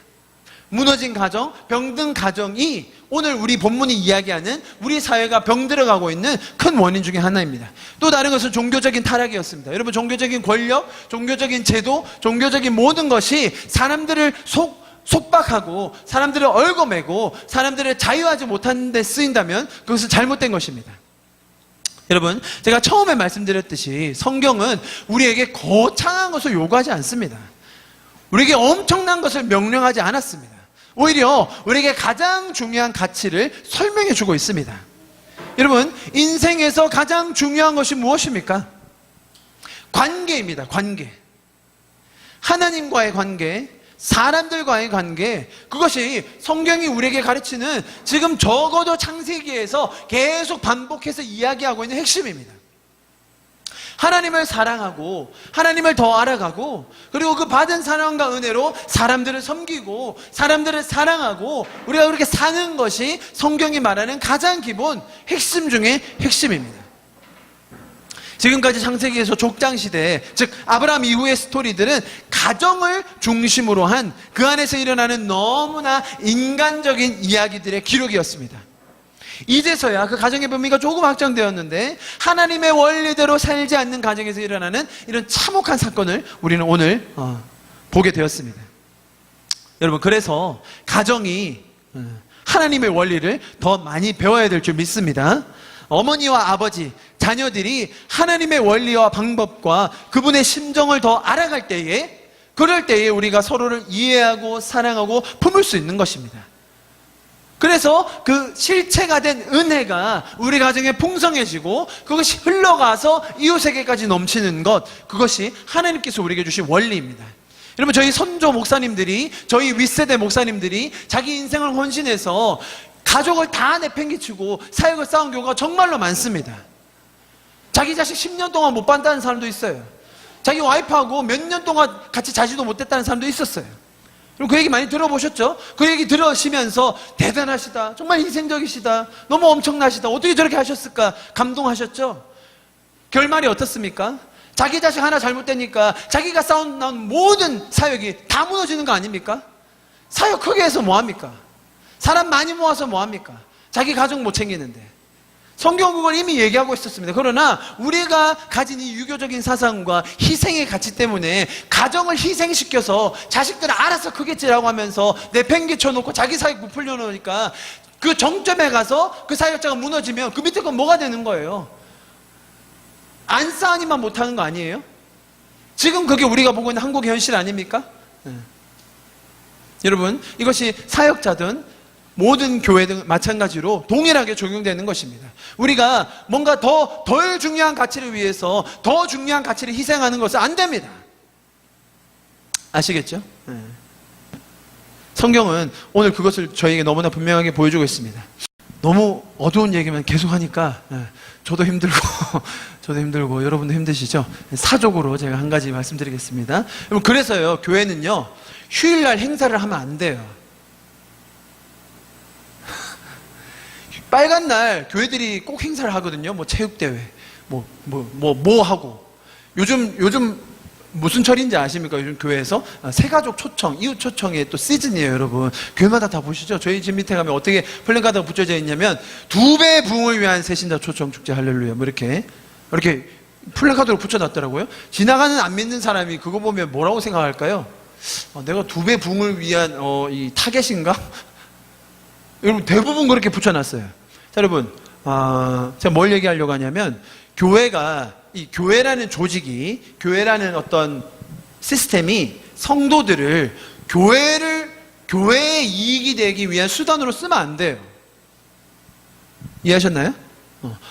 무너진 가정, 병든 가정이 오늘 우리 본문이 이야기하는 우리 사회가 병들어가고 있는 큰 원인 중에 하나입니다. 또 다른 것은 종교적인 타락이었습니다. 여러분, 종교적인 권력, 종교적인 제도, 종교적인 모든 것이 사람들을 속박하고 사람들을 얽어매고 사람들을 자유하지 못하는 데 쓰인다면 그것은 잘못된 것입니다. 여러분, 제가 처음에 말씀드렸듯이 성경은 우리에게 거창한 것을 요구하지 않습니다. 우리에게 엄청난 것을 명령하지 않았습니다. 오히려 우리에게 가장 중요한 가치를 설명해 주고 있습니다. 여러분, 인생에서 가장 중요한 것이 무엇입니까? 관계입니다. 관계. 하나님과의 관계, 사람들과의 관계, 그것이 성경이 우리에게 가르치는 지금 적어도 창세기에서 계속 반복해서 이야기하고 있는 핵심입니다. 하나님을 사랑하고 하나님을 더 알아가고, 그리고 그 받은 사랑과 은혜로 사람들을 섬기고 사람들을 사랑하고 우리가 그렇게 사는 것이 성경이 말하는 가장 기본 핵심 중에 핵심입니다. 지금까지 창세기에서 족장시대, 즉 아브라함 이후의 스토리들은 가정을 중심으로 한 그 안에서 일어나는 너무나 인간적인 이야기들의 기록이었습니다. 이제서야 그 가정의 범위가 조금 확장되었는데 하나님의 원리대로 살지 않는 가정에서 일어나는 이런 참혹한 사건을 우리는 오늘 보게 되었습니다. 여러분, 그래서 가정이 하나님의 원리를 더 많이 배워야 될 줄 믿습니다. 어머니와 아버지, 자녀들이 하나님의 원리와 방법과 그분의 심정을 더 알아갈 때에, 그럴 때에 우리가 서로를 이해하고 사랑하고 품을 수 있는 것입니다. 그래서 그 실체가 된 은혜가 우리 가정에 풍성해지고 그것이 흘러가서 이웃에게까지 넘치는 것, 그것이 하나님께서 우리에게 주신 원리입니다. 여러분, 저희 선조 목사님들이, 저희 윗세대 목사님들이 자기 인생을 헌신해서 가족을 다 내팽개치고 사역을 쌓은 경우가 정말로 많습니다. 자기 자식 10년 동안 못 봤다는 사람도 있어요. 자기 와이프하고 몇 년 동안 같이 자지도 못했다는 사람도 있었어요. 그 얘기 많이 들어보셨죠? 그 얘기 들으시면서 대단하시다, 정말 희생적이시다, 너무 엄청나시다, 어떻게 저렇게 하셨을까 감동하셨죠? 결말이 어떻습니까? 자기 자식 하나 잘못되니까 자기가 쌓아놓은 모든 사역이 다 무너지는 거 아닙니까? 사역 크게 해서 뭐합니까? 사람 많이 모아서 뭐합니까? 자기 가족 못 챙기는데. 성경은 그걸 이미 얘기하고 있었습니다. 그러나 우리가 가진 이 유교적인 사상과 희생의 가치 때문에 가정을 희생시켜서 자식들은 알아서 크겠지라고 하면서 내팽개쳐 놓고 자기 사역 부풀려 놓으니까 그 정점에 가서 그 사역자가 무너지면 그 밑에 건 뭐가 되는 거예요? 안 쌓으니만 못하는 거 아니에요? 지금 그게 우리가 보고 있는 한국의 현실 아닙니까? 여러분, 이것이 사역자든 모든 교회든 마찬가지로 동일하게 적용되는 것입니다. 우리가 뭔가 덜 중요한 가치를 위해서 더 중요한 가치를 희생하는 것은 안 됩니다. 아시겠죠? 네. 성경은 오늘 그것을 저에게 너무나 분명하게 보여주고 있습니다. 너무 어두운 얘기만 계속 하니까 저도 힘들고 저도 힘들고 여러분도 힘드시죠? 사적으로 제가 한 가지 말씀드리겠습니다. 그래서요, 교회는요, 휴일날 행사를 하면 안 돼요. 빨간 날 교회들이 꼭 행사를 하거든요. 뭐 체육대회, 뭐 하고. 요즘 무슨 철인지 아십니까? 요즘 교회에서 새가족 초청, 이웃 초청의 또 시즌이에요, 여러분. 교회마다 다 보시죠? 저희 집 밑에 가면 어떻게 플랜카드가 붙여져 있냐면 2배 부흥을 위한 새신자 초청 축제 할렐루야, 뭐 이렇게 플랜카드로 붙여놨더라고요. 지나가는 안 믿는 사람이 그거 보면 뭐라고 생각할까요? 내가 2배 부흥을 위한 이 타겟인가? 여러분, 대부분 그렇게 붙여놨어요. 자, 여러분, 제가 뭘 얘기하려고 하냐면, 이 교회라는 조직이, 교회라는 어떤 시스템이 성도들을 교회의 이익이 되기 위한 수단으로 쓰면 안 돼요. 이해하셨나요?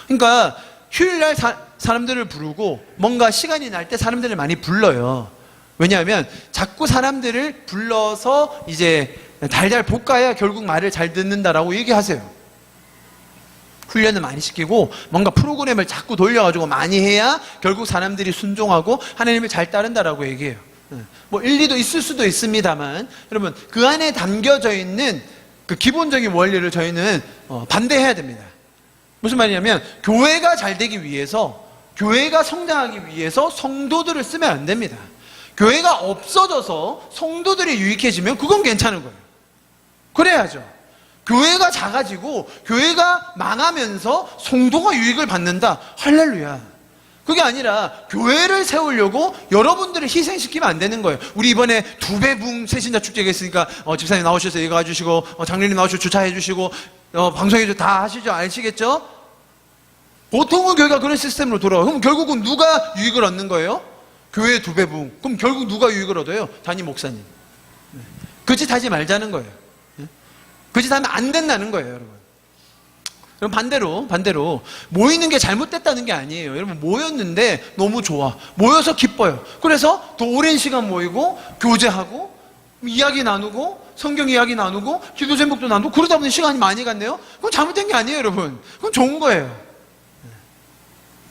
그러니까 휴일날 사람들을 부르고 뭔가 시간이 날 때 사람들을 많이 불러요. 왜냐하면 자꾸 사람들을 불러서 이제 달달 볶아야 결국 말을 잘 듣는다라고 얘기하세요. 훈련을 많이 시키고 뭔가 프로그램을 자꾸 돌려가지고 많이 해야 결국 사람들이 순종하고 하나님을 잘 따른다라고 얘기해요. 뭐 일리도 있을 수도 있습니다만, 여러분, 그 안에 담겨져 있는 그 기본적인 원리를 저희는 반대해야 됩니다. 무슨 말이냐면, 교회가 잘 되기 위해서, 교회가 성장하기 위해서 성도들을 쓰면 안 됩니다. 교회가 없어져서 성도들이 유익해지면 그건 괜찮은 거예요. 그래야죠. 교회가 작아지고 교회가 망하면서 성도가 유익을 받는다. 할렐루야. 그게 아니라 교회를 세우려고 여러분들을 희생시키면 안 되는 거예요. 우리 이번에 2배 부흥 새신자 축제가 있으니까 집사님 나오셔서 얘기 해주시고 장로님 나오셔서 주차해 주시고 방송에 다 하시죠. 아시겠죠? 보통은 교회가 그런 시스템으로 돌아와요. 그럼 결국은 누가 유익을 얻는 거예요? 교회 2배 부흥. 그럼 결국 누가 유익을 얻어요? 담임 목사님. 그 짓 하지 말자는 거예요. 그 짓 하면 안 된다는 거예요, 여러분. 그럼 반대로 모이는 게 잘못됐다는 게 아니에요. 여러분, 모였는데 너무 좋아. 모여서 기뻐요. 그래서 더 오랜 시간 모이고 교제하고 이야기 나누고 성경 이야기 나누고 기도 제목도 나누고 그러다 보니 시간이 많이 갔네요. 그건 잘못된 게 아니에요, 여러분. 그건 좋은 거예요.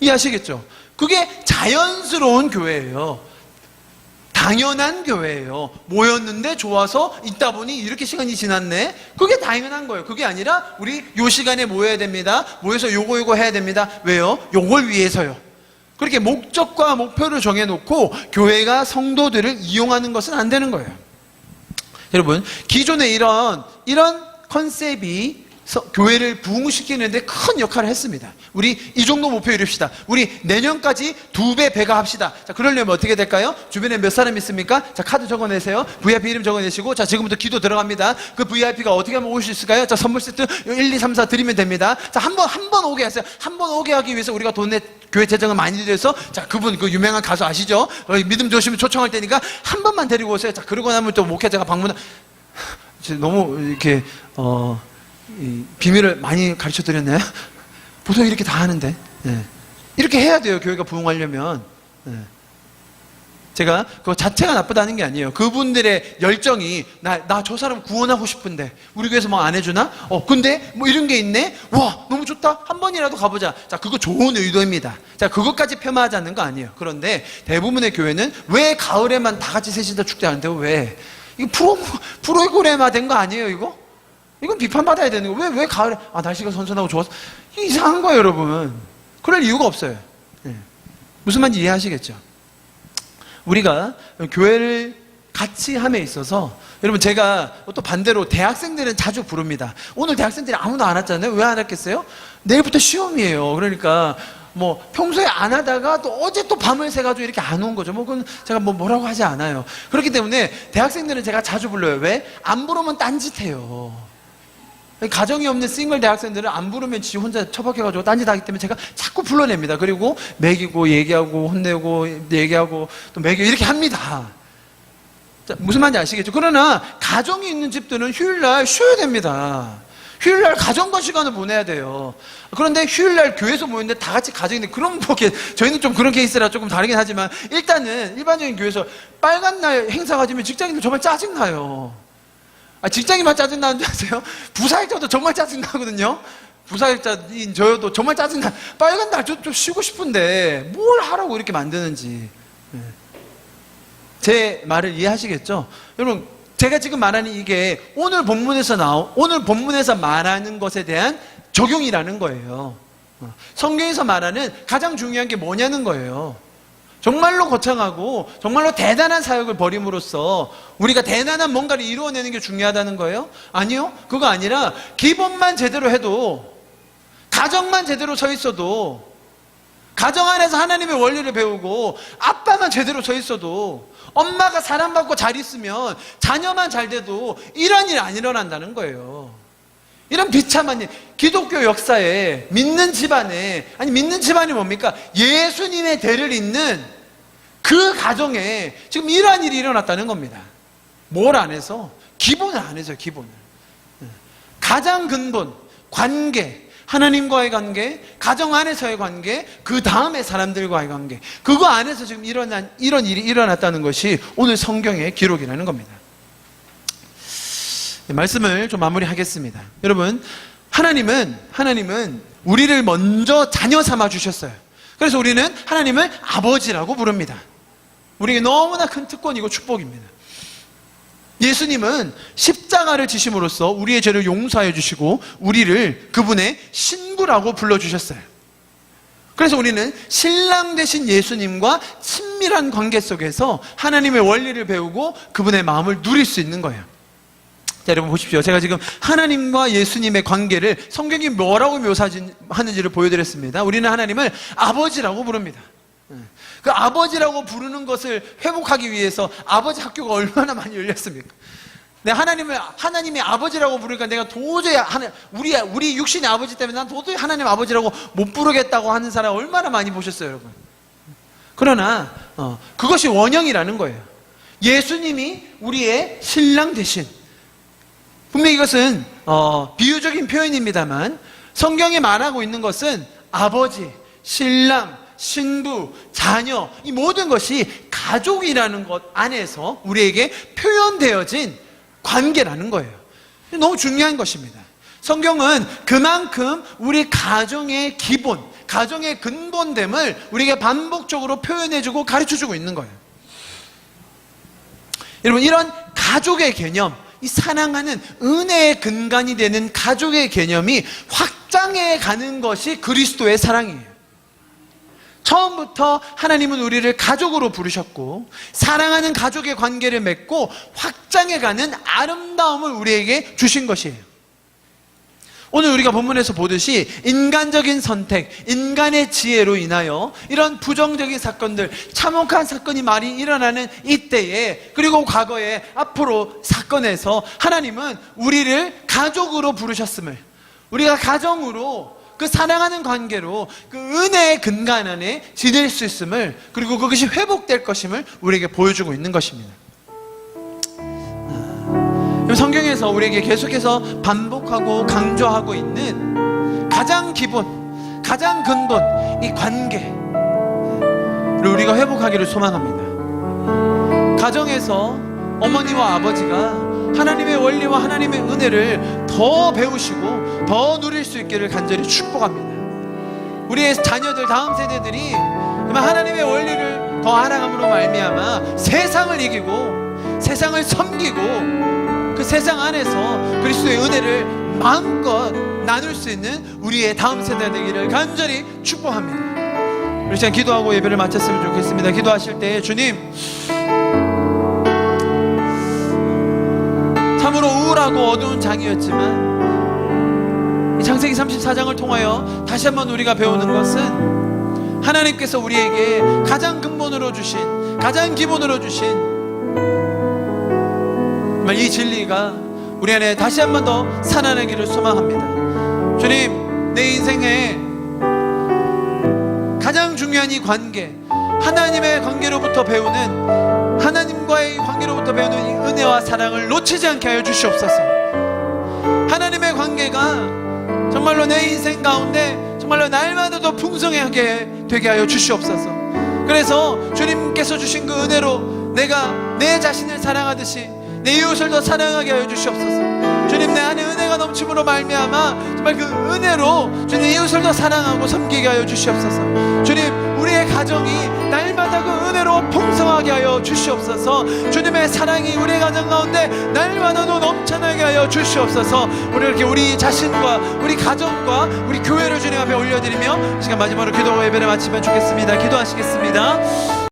이해하시겠죠? 그게 자연스러운 교회예요. 당연한 교회예요. 모였는데 좋아서 있다 보니 이렇게 시간이 지났네. 그게 당연한 거예요. 그게 아니라 우리 요 시간에 모여야 됩니다. 모여서 요거 해야 됩니다. 왜요? 요걸 위해서요. 그렇게 목적과 목표를 정해놓고 교회가 성도들을 이용하는 것은 안 되는 거예요. 여러분, 기존에 이런 컨셉이 교회를 부흥시키는데 큰 역할을 했습니다. 우리 이 정도 목표 이룹시다. 우리 내년까지 2배 배가합시다. 자, 그러려면 어떻게 될까요? 주변에 몇 사람 있습니까? 자, 카드 적어내세요. VIP 이름 적어내시고, 자, 지금부터 기도 들어갑니다. 그 VIP가 어떻게 하면 올 수 있을까요? 자, 선물 세트 1, 2, 3, 4 드리면 됩니다. 자, 한 번 오게 하세요. 한 번 오게 하기 위해서 우리가 교회 재정을 많이 들여서, 자, 그분, 그 유명한 가수 아시죠? 믿음 조심히 초청할 테니까 한 번만 데리고 오세요. 자, 그러고 나면 또 목회자가 너무 이렇게, 이 비밀을 많이 가르쳐 드렸나요? 보통 이렇게 다 하는데, 이렇게 해야 돼요. 교회가 부흥하려면. 제가 그거 자체가 나쁘다는 게 아니에요. 그분들의 열정이 나 저 사람 구원하고 싶은데 우리 교회에서 뭐 안 해주나? 근데 뭐 이런 게 있네. 와, 너무 좋다. 한 번이라도 가보자. 자, 그거 좋은 의도입니다. 자, 그것까지 폄하하지 않는 거 아니에요. 그런데 대부분의 교회는 왜 가을에만 다 같이 셋이서 축제하는데 왜? 이거 프로그램화 된 거 아니에요, 이거? 이건 비판받아야 되는 거예요. 왜 가을에, 날씨가 선선하고 좋아서. 이상한 거예요, 여러분. 그럴 이유가 없어요. 무슨 말인지 이해하시겠죠? 우리가 교회를 같이 함에 있어서, 여러분, 제가 또 반대로 대학생들은 자주 부릅니다. 오늘 대학생들이 아무도 안 왔잖아요. 왜 안 왔겠어요? 내일부터 시험이에요. 그러니까 뭐 평소에 안 하다가 또 어제 또 밤을 새가지고 이렇게 안 온 거죠. 그건 제가 뭐라고 하지 않아요. 그렇기 때문에 대학생들은 제가 자주 불러요. 왜? 안 부르면 딴짓해요. 가정이 없는 싱글 대학생들은 안 부르면 지 혼자 처박혀가지고 딴짓하기 때문에 제가 자꾸 불러냅니다. 그리고 먹이고 얘기하고 혼내고 얘기하고 또 먹이고 이렇게 합니다. 자, 무슨 말인지 아시겠죠? 그러나 가정이 있는 집들은 휴일날 쉬어야 됩니다. 휴일날 가정과 시간을 보내야 돼요. 그런데 휴일날 교회에서 모이는데 다 같이 가정인데, 그럼 뭐 저희는 좀 그런 케이스라 조금 다르긴 하지만, 일단은 일반적인 교회에서 빨간 날 행사 가지면 직장인들 정말 짜증나요. 직장인만 짜증나는 줄 아세요? 부사일자도 정말 짜증나거든요. 부사일자인 저도 정말 짜증나. 빨간 날 좀 쉬고 싶은데 뭘 하라고 이렇게 만드는지. 제 말을 이해하시겠죠? 여러분, 제가 지금 말하는 이게 오늘 본문에서 말하는 것에 대한 적용이라는 거예요. 성경에서 말하는 가장 중요한 게 뭐냐는 거예요. 정말로 거창하고 정말로 대단한 사역을 벌임으로써 우리가 대단한 뭔가를 이루어내는 게 중요하다는 거예요? 아니요. 그거 아니라 기본만 제대로 해도, 가정만 제대로 서 있어도, 가정 안에서 하나님의 원리를 배우고 아빠만 제대로 서 있어도, 엄마가 사랑받고 잘 있으면 자녀만 잘 돼도 이런 일 안 일어난다는 거예요. 이런 비참한 일, 기독교 역사에 믿는 집안에, 아니 믿는 집안이 뭡니까? 예수님의 대를 잇는 그 가정에 지금 이러한 일이 일어났다는 겁니다. 뭘 안 해서? 기본을 안 해서요. 기본을. 가장 근본, 관계, 하나님과의 관계, 가정 안에서의 관계, 그 다음에 사람들과의 관계, 그거 안에서 지금 이런 일이 일어났다는 것이 오늘 성경의 기록이라는 겁니다. 말씀을 좀 마무리하겠습니다. 여러분, 하나님은 우리를 먼저 자녀 삼아 주셨어요. 그래서 우리는 하나님을 아버지라고 부릅니다. 우리에게 너무나 큰 특권이고 축복입니다. 예수님은 십자가를 지심으로써 우리의 죄를 용서해 주시고 우리를 그분의 신부라고 불러주셨어요. 그래서 우리는 신랑 되신 예수님과 친밀한 관계 속에서 하나님의 원리를 배우고 그분의 마음을 누릴 수 있는 거예요. 자, 여러분 보십시오. 제가 지금 하나님과 예수님의 관계를 성경이 뭐라고 묘사하는지를 보여드렸습니다. 우리는 하나님을 아버지라고 부릅니다. 그 아버지라고 부르는 것을 회복하기 위해서 아버지 학교가 얼마나 많이 열렸습니까? 하나님이 아버지라고 부르니까 내가 도저히 우리 육신의 아버지 때문에 난 도저히 하나님 아버지라고 못 부르겠다고 하는 사람 얼마나 많이 보셨어요, 여러분. 그러나 그것이 원형이라는 거예요. 예수님이 우리의 신랑 되신, 분명히 이것은 비유적인 표현입니다만 성경에 말하고 있는 것은 아버지, 신랑, 신부, 자녀, 이 모든 것이 가족이라는 것 안에서 우리에게 표현되어진 관계라는 거예요. 너무 중요한 것입니다. 성경은 그만큼 우리 가정의 기본, 가정의 근본됨을 우리에게 반복적으로 표현해주고 가르쳐주고 있는 거예요. 여러분, 이런 가족의 개념, 이 사랑하는 은혜의 근간이 되는 가족의 개념이 확장해 가는 것이 그리스도의 사랑이에요. 처음부터 하나님은 우리를 가족으로 부르셨고 사랑하는 가족의 관계를 맺고 확장해가는 아름다움을 우리에게 주신 것이에요. 오늘 우리가 본문에서 보듯이 인간적인 선택, 인간의 지혜로 인하여 이런 부정적인 사건들, 참혹한 사건이 많이 일어나는 이때에, 그리고 과거에, 앞으로 사건에서 하나님은 우리를 가족으로 부르셨음을, 우리가 가정으로 그 사랑하는 관계로 그 은혜의 근간 안에 지낼 수 있음을, 그리고 그것이 회복될 것임을 우리에게 보여주고 있는 것입니다. 성경에서 우리에게 계속해서 반복하고 강조하고 있는 가장 기본, 가장 근본, 이 관계를 우리가 회복하기를 소망합니다. 가정에서 어머니와 아버지가 하나님의 원리와 하나님의 은혜를 더 배우시고 더 누릴 수 있기를 간절히 축복합니다. 우리의 자녀들, 다음 세대들이 하나님의 원리를 더 알아감으로 말미암아 세상을 이기고 세상을 섬기고 그 세상 안에서 그리스도의 은혜를 마음껏 나눌 수 있는 우리의 다음 세대 되기를 간절히 축복합니다. 우리 시간 기도하고 예배를 마쳤으면 좋겠습니다. 기도하실 때 주님, 참으로 우울하고 어두운 장이었지만 이 창세기 34장을 통하여 다시 한번 우리가 배우는 것은 하나님께서 우리에게 가장 근본으로 주신, 가장 기본으로 주신 이 진리가 우리 안에 다시 한번 더 살아나기를 소망합니다. 주님, 내 인생에 가장 중요한 이 관계, 하나님의 관계로부터 배우는 하나님과의 관계로부터 배우는 이 은혜와 사랑을 놓치지 않게 하여 주시옵소서. 하나님의 관계가 정말로 내 인생 가운데 정말로 날마다 더 풍성하게 되게 하여 주시옵소서. 그래서 주님께서 주신 그 은혜로 내가 내 자신을 사랑하듯이 내 이웃을 더 사랑하게 하여 주시옵소서. 주님, 내 안에 은혜가 넘침으로 말미암아 정말 그 은혜로 주님 이웃을 더 사랑하고 섬기게 하여 주시옵소서. 주님, 우리의 가정이 날마다 그 은혜로 풍성하게 하여 주시옵소서. 주님의 사랑이 우리의 가정 가운데 날마다 더 넘쳐나게 하여 주시옵소서. 우리 이렇게 우리 자신과 우리 가정과 우리 교회를 주님 앞에 올려드리며 시간 마지막으로 기도하고 예배를 마치면 좋겠습니다. 기도하시겠습니다.